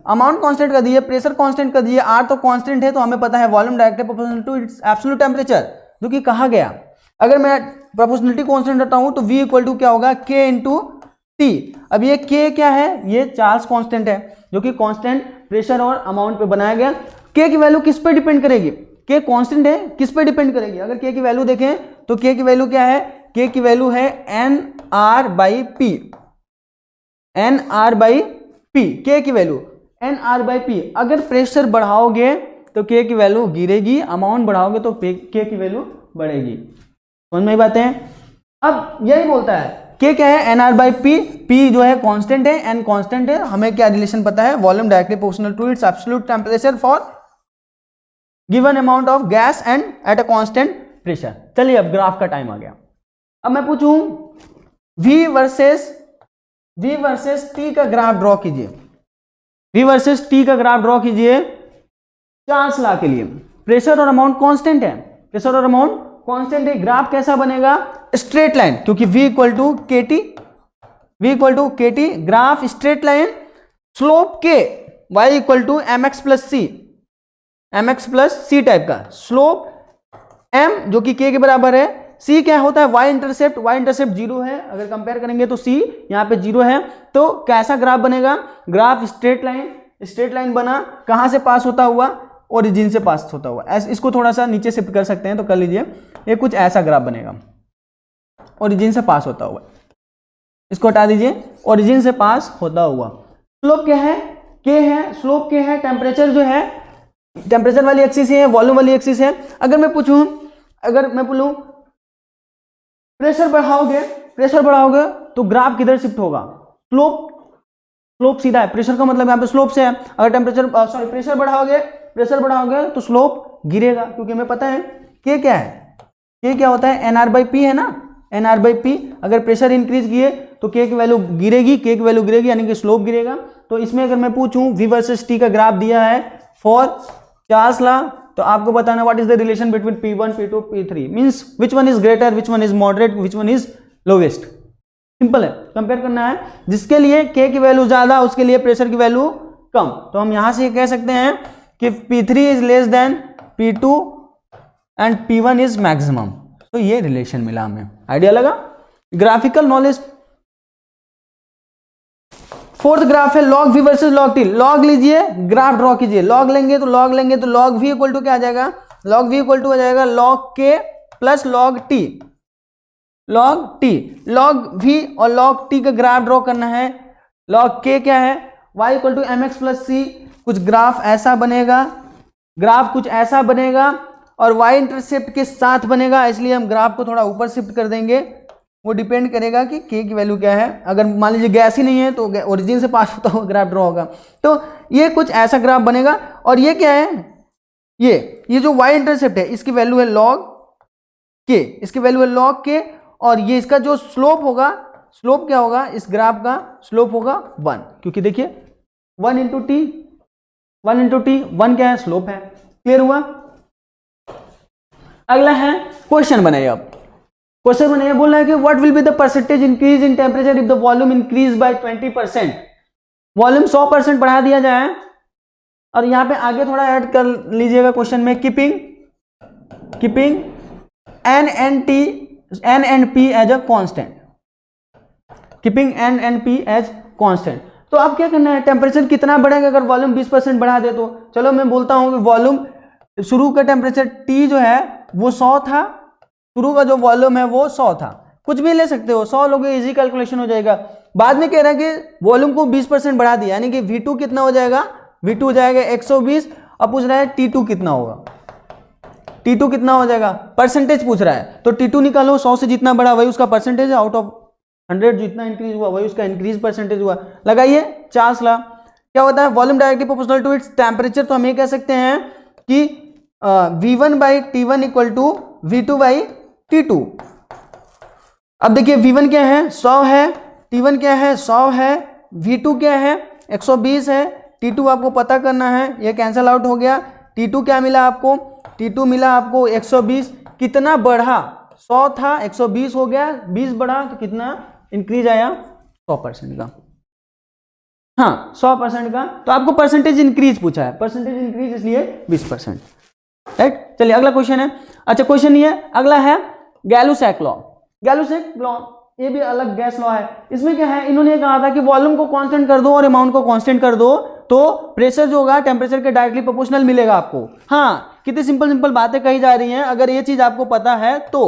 अमाउंट कांस्टेंट कर दिए, प्रेशर कांस्टेंट कर दिए, आर तो कांस्टेंट है, तो हमें पता है volume directly proportional to its absolute temperature, जो कि कहा गया। अगर मैं प्रोपोर्शनलिटी कांस्टेंट रखता हूं तो v इक्वल टू क्या होगा? k into T. अब ये k क्या है? ये चार्ल्स कांस्टेंट है, जो कि कांस्टेंट प्रेशर और अमाउंट पे बनाया गया। k की वैल्यू किस पे डिपेंड करेगी? k कांस्टेंट है, किस पे डिपेंड करेगी? अगर k की वैल्यू देखें तो k की वैल्यू क्या है? k की वैल्यू है nr/p। nr/p k की वैल्यू nr/p। अगर प्रेशर बढ़ाओगे तो k की वैल्यू गिरेगी, अमाउंट बढ़ाओगे तो k की वैल्यू बढ़ेगी। समझ में बात है? अब यही बोलता है k क्या है? nr/p। p जो है कांस्टेंट है, n कांस्टेंट है। हमें क्या रिलेशन पता है? Volume directly proportional to its absolute temperature for given amount of gas and at a constant pressure. चलिए अब ग्राफ का टाइम आ गया। अब मैं पूछूं v वर्सेस t का ग्राफ ड्रॉ कीजिए। v वर्सेस t का ग्राफ ड्रॉ कीजिए चार्ल्स लॉ के लिए। प्रेशर और अमाउंट कांस्टेंट है, प्रेशर और अमाउंट कांस्टेंट है। ग्राफ कैसा बनेगा? स्ट्रेट लाइन, क्योंकि v equal to kt, graph straight line, slope k, y equal to mx plus c type का। स्लोप m जो कि k के बराबर है, c क्या होता है? y इंटरसेप्ट 0 है, अगर कंपेयर करेंगे तो c यहाँ पे 0 है। तो कैसा ग्राफ बनेगा? ग्राफ स्ट्रेट लाइन बना, कहां से पास होता हुआ? ओरिजिन से पास होता हुआ। इसको थोड़ा सा नीचे शिफ्ट कर सकते हैं तो कर लीजिए। ये कुछ ऐसा ग्राफ बनेगा, ओरिजिन से पास होता हुआ। इसको हटा दीजिए, ओरिजिन से पास होता हुआ। स्लोप क्या है? k है, स्लोप k है। टेम्परेचर जो है, टेम्परेचर वाली एक्सिस है, वॉल्यूम वाली एक्सिस है। अगर मैं बोलूं प्रेशर बढ़ाओगे तो ग्राफ किधर शिफ्ट होगा? स्लोप सीधा है, प्रेशर का मतलब यहाँ पे स्लोप से है। अगर प्रेशर बढ़ाओगे तो स्लोप गिरेगा, क्योंकि हमें पता है k क्या है? k क्या होता है? nr/p है ना, nr/p। अगर प्रेशर इंक्रीज किए तो k की वैल्यू गिरेगी, यानी कि स्लोप गिरेगा। तो इसमें अगर मैं पूछूं v वर्सेस t का ग्राफ दिया है फॉर चार्ल्स लॉ, तो आपको बताना what is the relation between P1, P2, P3, means which one is greater, which one is moderate, which one is lowest. Simple है, कंपेयर करना है। जिसके लिए k की वैल्यू ज्यादा, उसके लिए प्रेशर की वैल्यू कम। तो हम यहां से कह सकते हैं कि P3 is less then P2 and P1 is maximum. तो ये रिलेशन मिला हमें, आइडिया लगा? Graphical knowledge. फोर्थ ग्राफ है log v versus log t। Log लीजिए, ग्राफ ड्रॉ कीजिए। लॉग लेंगे तो लॉग v इक्वल टू क्या आ जाएगा? लॉग v इक्वल टू आ जाएगा log k plus log t। Log v और लॉग t का ग्राफ ड्रॉ करना है। लॉग k क्या है? y equal to mx plus c। कुछ ग्राफ ऐसा बनेगा और y इंटरसेप्ट के साथ बनेगा, इसलिए हम ग्राफ को थोड़ा ऊपर शिफ्ट कर देंगे। वो डिपेंड करेगा कि k की वैल्यू क्या है। अगर मान लीजिए गैस ही नहीं है तो ओरिजिन से पास होता हुआ ग्राफ ड्रॉ होगा। तो ये कुछ ऐसा ग्राफ बनेगा। और ये क्या है? ये जो y इंटरसेप्ट है इसकी वैल्यू है लॉग k, और ये इसका जो स्लोप क्या होगा? इस ग्राफ का स्लोप होगा 1, क्योंकि देखिए 1 इंटू टी, 1 क्या है? स्लोप है। क्लियर हुआ? अगला है क्वेश्चन बनाइए। अब क्वेश्चन बनाइए, बोल रहा है कि what will be the percentage increase in temperature if the volume increase by 20%। Volume 100% बढ़ा दिया जाए, और यहां पे आगे थोड़ा ऐड कर लीजिएगा क्वेश्चन में, keeping n and p as a constant. Keeping n and p as constant. तो अब क्या करना है? टेम्परेचर कितना बढ़ेगा अगर वॉल्यूम 20% बढ़ा दे तो? चलो मैं बोलता हूं कि वॉल्यूम शुरू का टेम्परेचर T जो है वो 100 था। शुरू का जो वॉल्यूम है वो 100 था, कुछ भी ले सकते हो, 100 लोगे, इजी कैलकुलेशन हो जाएगा। बाद में कह रहा है कि वॉल्यूम को 20% बढ़ा दिया, यानी कि V2 कितना हो जाएगा? V2 हो जाएगा 120। अब पूछ रहा है T2 कितना होगा? T2 कितना हो जाएगा, परसेंटेज पूछ रहा है तो T2 निकालो, 100 से जितना बड़ा वही उसका परसेंटेज है, आउट ऑफ 100 जितना इंक्रीज हुआ वही उसका इंक्रीज परसेंटेज हुआ। लगाइए चार्ल्स लॉ, क्या होता है, volume directly proportional to its temperature. तो हम ये कह सकते हैं कि V1 by T1 equal to V2 by T2। अब देखिए V1 क्या है 100 है, T1 क्या है 100 है, V2 क्या है 120 है, T2 आपको पता करना है, ये कैंसल आउट हो गया। T2 क्या मिला आपको, T2 मिला आपको 120, कितना बढ़ा, 100 था 120 हो गया, 20 बढ़ा तो कितना इंक्रीज आया, 100% का। हाँ 100% का, तो आपको परसेंटेज इंक्रीज पूछा है, परसेंटेज इंक्रीज इसलिए 20%, राइट। चलिए अगला क्वेश्चन है, अच्छा क्वेश्चन ये अगला है गैलुसैक लॉ। गैलुसैक लॉ ये भी अलग गैस लॉ है। इसमें क्या है, इन्होंने कहा था कि वॉल्यूम को कांस्टेंट कर दो और अमाउंट को कांस्टेंट कर दो तो प्रेशर जो होगा टेम्परेचर के डायरेक्टली प्रोपोर्शनल मिलेगा आपको। हाँ कितनी सिंपल सिंपल बातें कही जा रही हैं, अगर ये चीज आपको पता है तो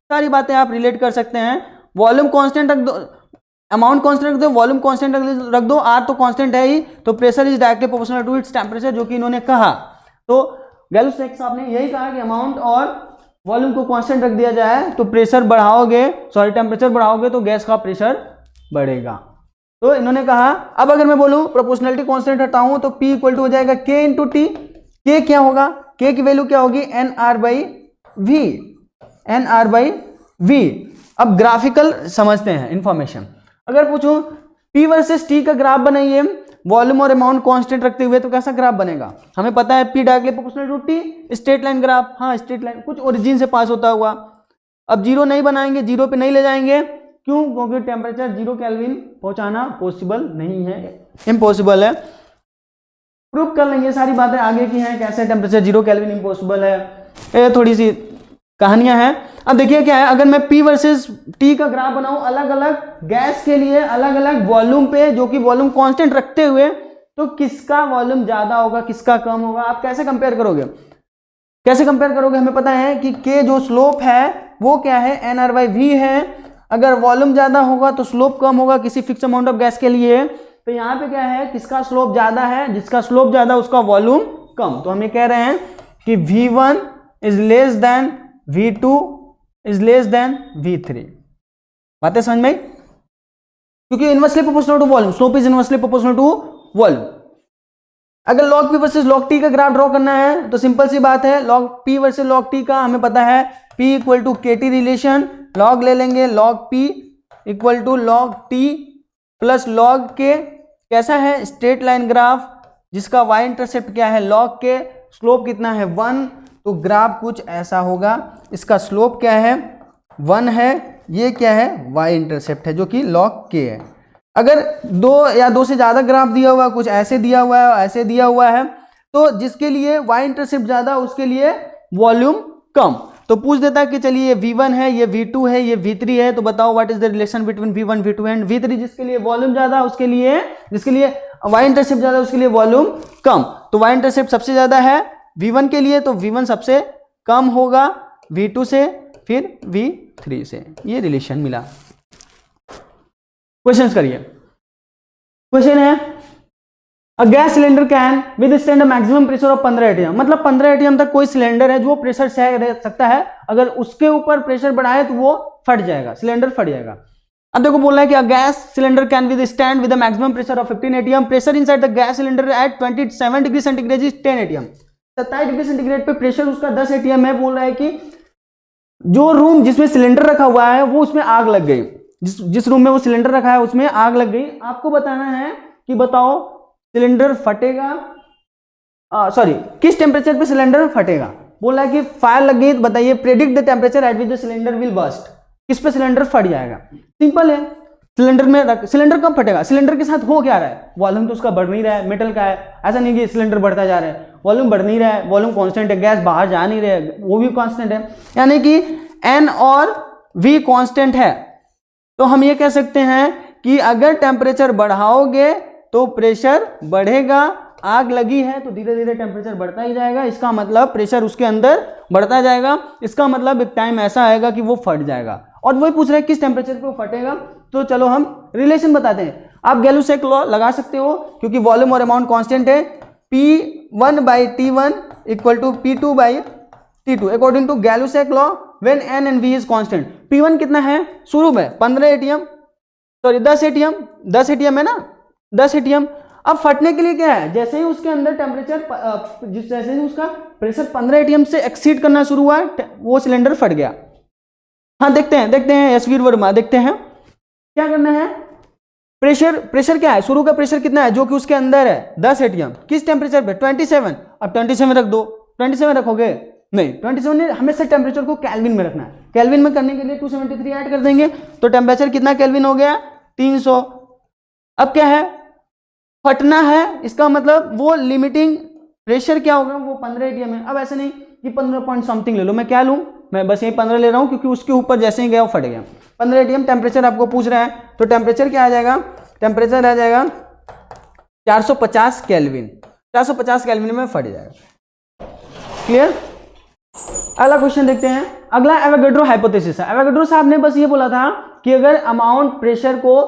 सारी बातें आप रिलेट कर सकते हैं। वॉल्यूम कांस्टेंट रख दो, अमाउंट कांस्टेंट रख दो, वॉल्यूम कांस्टेंट रख दो, आर तो कांस्टेंट है ही, तो pressure is directly proportional to its temperature, जो कि इन्होंने कहा। तो गैलुसैक साहब ने यही कहा कि अमाउंट और वॉल्यूम को कांस्टेंट रख दिया जाए तो प्रेशर बढ़ाओगे, सॉरी टेम्परेचर बढ़ाओगे तो गैस का प्रेशर बढ़ेगा। तो इन्होंने कहा, अब अगर मैं बोलूं प्रोपोर्शनलिटी कांस्टेंट हटाऊं तो P इक्वल टू हो जाएगा K इंटू टी। K क्या होगा, K की वैल्यू क्या होगी, NR by V, NR by V। अब ग्राफिकल समझते हैं इंफॉर्मेशन, अगर पूछूं P वर्सेस T का ग्राफ बनाइए वॉल्यूम और अमाउंट कांस्टेंट रखते हुए तो कैसा ग्राफ बनेगा, हमें पता है P directly proportional to T, straight line graph. हाँ स्ट्रेट लाइन, कुछ ओरिजिन से पास होता हुआ। अब जीरो नहीं बनाएंगे, जीरो पे नहीं ले जाएंगे, क्यों, क्योंकि टेम्परेचर 0 केल्विन पहुंचाना पॉसिबल नहीं है, इम्पॉसिबल है। प्रूफ कर लेंगे, सारी बातें आगे की हैं, कैसे टेम्परेचर 0 केल्विन इम्पॉसिबल है, ये थोड़ी सी कहानियां हैं। अब देखिए क्या है, अगर मैं P वर्सेस T का ग्राफ बनाऊं अलग अलग गैस के लिए, अलग अलग वॉल्यूम पे, जो कि वॉल्यूम कांस्टेंट रखते हुए, तो किसका वॉल्यूम ज्यादा होगा किसका कम होगा, आप कैसे कंपेयर करोगे, कैसे कंपेयर करोगे। हमें पता है कि K जो स्लोप है वो क्या है, NR बाई V है। अगर वॉल्यूम ज्यादा होगा तो स्लोप कम होगा किसी फिक्स अमाउंट ऑफ गैस के लिए। तो यहाँ पे क्या है, किसका स्लोप ज्यादा है, जिसका स्लोप ज्यादा उसका वॉल्यूम कम। तो हम ये कह रहे हैं कि V1 is less than V2 is less than V3। बातें समझ में आई, क्योंकि inversely proportional to volume, slope is inversely proportional to volume. अगर log P versus log T का ग्राफ ड्रॉ करना है तो सिंपल सी बात है, log P versus log T का हमें पता है P equal to KT relation, log ले लेंगे log P equal to log T plus log K। कैसा है, स्ट्रेट लाइन ग्राफ जिसका y इंटरसेप्ट क्या है log K, स्लोप कितना है 1, तो ग्राफ कुछ ऐसा होगा। इसका स्लोप क्या है 1 है, ये क्या है y इंटरसेप्ट है जो कि log K है। अगर 2 या 2 से ज्यादा ग्राफ दिया हुआ, कुछ ऐसे दिया हुआ है, ऐसे दिया हुआ है, तो जिसके लिए y इंटरसेप्ट ज्यादा उसके लिए वॉल्यूम कम। तो पूछ देता है कि चलिए ये V1 है, ये V2 है, ये V3 है, तो बताओ what is the relation between V1 V2 and V3। जिसके लिए वॉल्यूम ज्यादा उसके लिए, जिसके लिए y इंटरसेप्ट ज्यादा उसके लिए वॉल्यूम कम। तो y इंटरसेप्ट सबसे ज्यादा है V1 के लिए, तो V1 सबसे कम होगा V2 से, फिर V3 से। ये रिलेशन मिला। क्वेश्चंस करिए। क्वेश्चन है, a gas cylinder can withstand a maximum pressure of 15 atm। मतलब 15 atm तक कोई सिलेंडर है जो प्रेशर सह सकता है, अगर उसके ऊपर प्रेशर बढ़ाए तो वो फट जाएगा, सिलेंडर फट जाएगा। अब देखो बोल रहा है कि a gas cylinder can withstand with a maximum pressure of 15 atm, pressure inside the gas cylinder eight 27 degree centigrade is 10 atm। 27 degree centigrade पे प्रेशर उसका 10 atm है। बोल रहा है कि जो रूम जिसमें सिलेंडर रखा हुआ है वो उसमें आग लग गई, जिस रूम में वो सिलेंडर रखा है उसमें आग लग गई। आपको बताना है कि बताओ सिलेंडर फटेगा, सॉरी किस टेम्परेचर पे सिलेंडर फटेगा। बोला है कि फायर लग गई, तो बताइए predict the temperature at which the cylinder will burst, किस पे सिलेंडर फट जाएगा। सिंपल है, सिलेंडर में रख, सिलेंडर कब फटेगा, सिलेंडर के साथ हो क्या रहा है, वॉल्यूम तो उसका बढ़ नहीं रहा है, मेटल का है, ऐसा नहीं कि सिलेंडर बढ़ता जा रहा है, वॉल्यूम बढ़ नहीं रहा है, वॉल्यूम कांस्टेंट है, गैस बाहर जा नहीं रहा है, वो भी कांस्टेंट है, यानी कि N और V कांस्टेंट है। तो हम ये कह सकते हैं कि अगर टेम्परेचर बढ़ाओगे तो प्रेशर बढ़ेगा, आग लगी है तो धीरे धीरे टेम्परेचर बढ़ता ही जाएगा, इसका मतलब प्रेशर उसके अंदर बढ़ता जाएगा, इसका मतलब एक टाइम ऐसा आएगा कि वो फट जाएगा। और वही पूछ रहे हैं किस टेम्परेचर पे वो फटेगा। तो चलो हम रिलेशन बताते हैं। आप गैलुसैक लॉ लगा सकते हो क्योंकि वॉल्यूम और अमाउंट कांस्टेंट है। P1 by T1 equal to P2 by T2 according to Gay Lussac law when N and V is constant. P1 कितना है शुरू में 15 ATM, सॉरी 10 ATM है ना, 10 ATM। अब फटने के लिए क्या है, जैसे ही उसके अंदर टेम्परेचर जैसे ही उसका प्रेशर 15 ATM से एक्सीड करना शुरू हुआ वो सिलेंडर फट गया। हाँ देखते हैं यशवीर वर्मा, देखते हैं क्या करना है। प्रेशर क्या है, शुरू का प्रेशर कितना है जो कि उसके अंदर है 10 ATM, किस टेम्परेचर पे 27। अब 27 रख दो, 27 रखोगे नहीं, 27 ने हमेशा टेम्परेचर को केल्विन में रखना है। केल्विन में करने के लिए 273 ऐड कर देंगे तो टेम्परेचर कितना केल्विन हो गया 300। अब क्या है, फटना है, इसका मतलब वो लिमिटिंग प्रेशर क्या होगा वो 15 ATM है। अब ऐसे नहीं कि 15 पॉइंट समथिंग ले लो, मैं क्या लूं, मैं बस यही 15 ले रहा हूं क्योंकि उसके ऊपर जैसे ही गया वो फट गया। 15 ATM टेम्परेचर आपको पूछ रहा है तो टेम्परेचर क्या आ जाएगा, टेम्परेचर आ जाएगा 450 केल्विन, 450 केल्विन में फट जाएगा। क्लियर। अगला क्वेश्चन देखते हैं। अगला एवोगैड्रो हाइपोथेसिस है। एवोगैड्रो साहब ने बस ये बोला था कि अगर अमाउंट प्रेशर को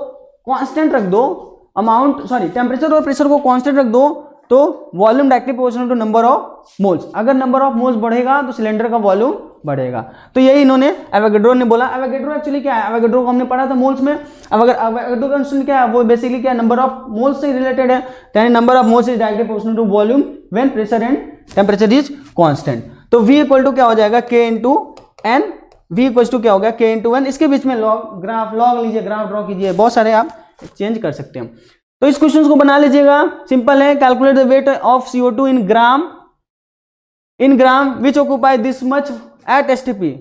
कांस्टेंट रख दो, टेम्परेचर और प्रेशर को कांस्टेंट रख दो तो volume directly proportional to number of moles. अगर नंबर ऑफ मोल्स बढ़ेगा तो सिलेंडर का वॉल्यूम बढ़ेगा। तो यही इन्होंने एवोगैड्रो ने बोला। एवोगैड्रो एक्चुअली क्या है, एवोगैड्रो को हमने पढ़ा था मोल्स में। अब अगर एवोगैड्रो का कंसेप्ट क्या है, वो बेसिकली क्या है, नंबर ऑफ मोल्स से रिलेटेड है, यानी number of moles is directly proportional to volume when pressure and temperature is constant. तो V इक्वल टू क्या हो जाएगा K into N, V equal to क्या हो गया K इंटू N। इसके बीच में लॉग लीजिए, ग्राफ ड्रॉ कीजिए, बहुत सारे आप चेंज कर सकते हैं। तो इस क्वेश्चन को बना लीजिएगा, सिंपल है। Calculate the weight of CO2 in gram which occupy this much at STP।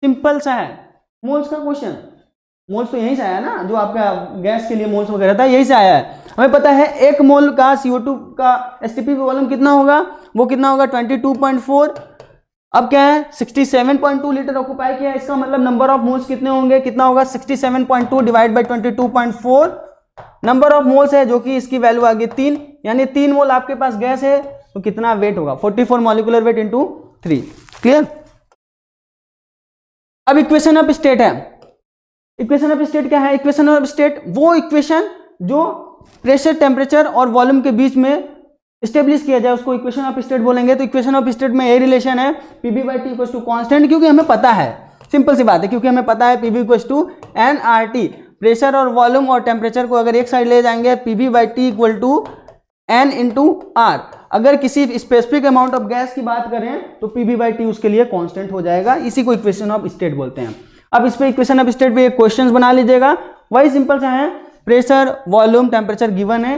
Simple सा है, मोल्स का क्वेश्चन। मोल्स तो यहीं से आया ना, जो आपका गैस के लिए मोल्स वगैरह था यहीं से आया है। हमें पता है 1 मोल का CO2 का STP वॉल्यूम कितना होगा, वो कितना होगा 22.4। अब क्या है 67.2 लीटर ऑक्यूपाई किया है, इसका मतलब नंबर ऑफ मोल्स कितने होंगे, कितना होगा 67.2 divide by 22.4 number of moles है, जो कि इसकी वैल्यू आ गई 3, यानी 3 मोल आपके पास गैस है तो कितना वेट होगा 44 मॉलिक्यूलर वेट इंटू 3। क्लियर। अब इक्वेशन ऑफ स्टेट है। इक्वेशन ऑफ स्टेट क्या है, इक्वेशन ऑफ स्टेट वो इक्वेशन जो प्रेशर टेम्परेचर और वॉल्यूम के बीच में स्टेब्लिश किया जाए उसको इक्वेशन ऑफ स्टेट बोलेंगे। तो इक्वेशन ऑफ स्टेट में यही रिलेशन है PV/T इक्वल टू कांस्टेंट, क्योंकि हमें पता है, सिंपल सी बात है, क्योंकि हमें पता है PV equal to nRT। Pressure और वॉल्यूम और टेम्परेचर को अगर एक साइड ले जाएंगे PV/T equal to N into R। अगर किसी स्पेसिफिक अमाउंट ऑफ गैस की बात करें तो PV/T उसके लिए कांस्टेंट हो जाएगा, इसी को इक्वेशन ऑफ स्टेट बोलते हैं। अब इस पे इक्वेशन ऑफ स्टेट पे एक क्वेश्चन बना लीजिएगा, वही सिंपल सा है। प्रेशर वॉल्यूम टेम्परेचर गिवन है,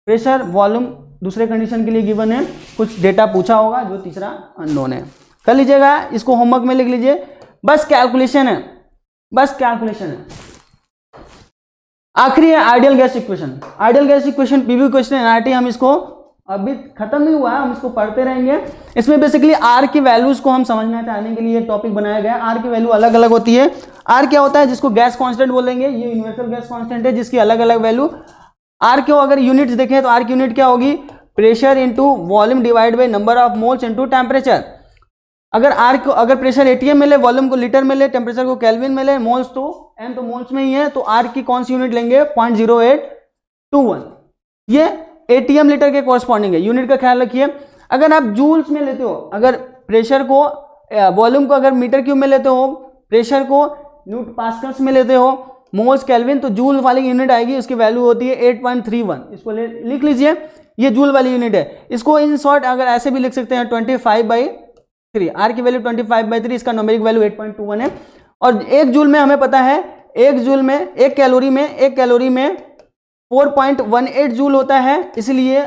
प्रेशर वॉल्यूम दूसरे कंडीशन के लिए गिवन है, कुछ डेटा पूछा होगा जो तीसरा अननोन है। कर लीजिएगा, इसको होमवर्क में लिख लीजिए, बस कैलकुलेशन है, बस कैलकुलेशन है। आखिरी है ideal gas equation. Ideal gas equation PV equation nRT, हम इसको अभी खत्म नहीं हुआ है, हम इसको पढ़ते रहेंगे। इसमें बेसिकली R की वैल्यूज को हम समझना चाहने के लिए एक टॉपिक बनाया गया है। R की वैल्यू अलग अलग होती है। R क्या होता है, जिसको गैस कांस्टेंट बोलेंगे, ये यूनिवर्सल गैस कांस्टेंट है जिसकी अलग अलग वैल्यू। R क्यों, अगर यूनिट्स देखें तो R की यूनिट क्या होगी, pressure into volume divide by number of moles into temperature. अगर R को, अगर प्रेशर ATM में ले, वॉल्यूम को लीटर में ले, टेम्परेचर को केल्विन में ले, मोल्स तो N तो मोल्स में ही है, तो R की कौन सी यूनिट लेंगे 0.0821। ये ATM लीटर के कॉरस्पॉन्डिंग है, यूनिट का ख्याल रखिए। अगर आप जूल्स में लेते हो, अगर प्रेशर को वॉल्यूम को अगर मीटर क्यूब में लेते हो, प्रेशर को न्यूटन पास्कल्स में लेते हो, मोल्स केल्विन, तो जूल वाली यूनिट आएगी, उसकी वैल्यू होती है 8.31। इसको लिख लीजिए, ये जूल वाली यूनिट है। इसको इन शॉर्ट अगर ऐसे भी लिख सकते हैं 25/3। R की वैल्यू 25/3, इसका न्यूमेरिक वैल्यू 8.21 है। और एक जूल में हमें पता है, एक जूल में, एक कैलोरी में 4.18 जूल होता है, इसलिए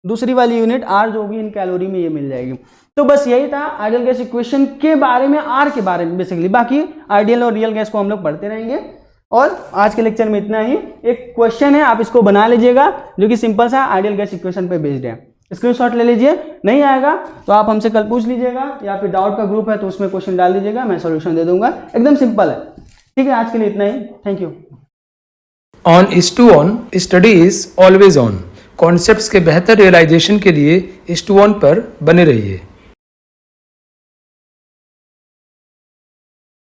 दूसरी वाली यूनिट R जो होगी इन कैलोरी में ये मिल जाएगी। तो बस यही था आइडियल गैस इक्वेशन के बारे में, R के बारे में बेसिकली। बाकी आइडियल और रियल गैस को हम लोग पढ़ते रहेंगे। और आज के लेक्चर में इतना ही। एक क्वेश्चन है, आप इसको बना लीजिएगा, जो कि सिंपल सा आइडियल गैस इक्वेशन पे बेस्ड है। स्क्रीनशॉट ले लीजिए, नहीं आएगा तो आप हमसे कल पूछ लीजिएगा, या फिर डाउट का ग्रुप है तो उसमें क्वेश्चन डाल दीजिएगा, मैं सॉल्यूशन दे दूंगा। एकदम सिंपल है। ठीक है, आज के लिए इतना ही। Thank you. On S2ON study is always on. Concepts के बेहतर रियलाइजेशन के लिए S2ON पर बने रहिए।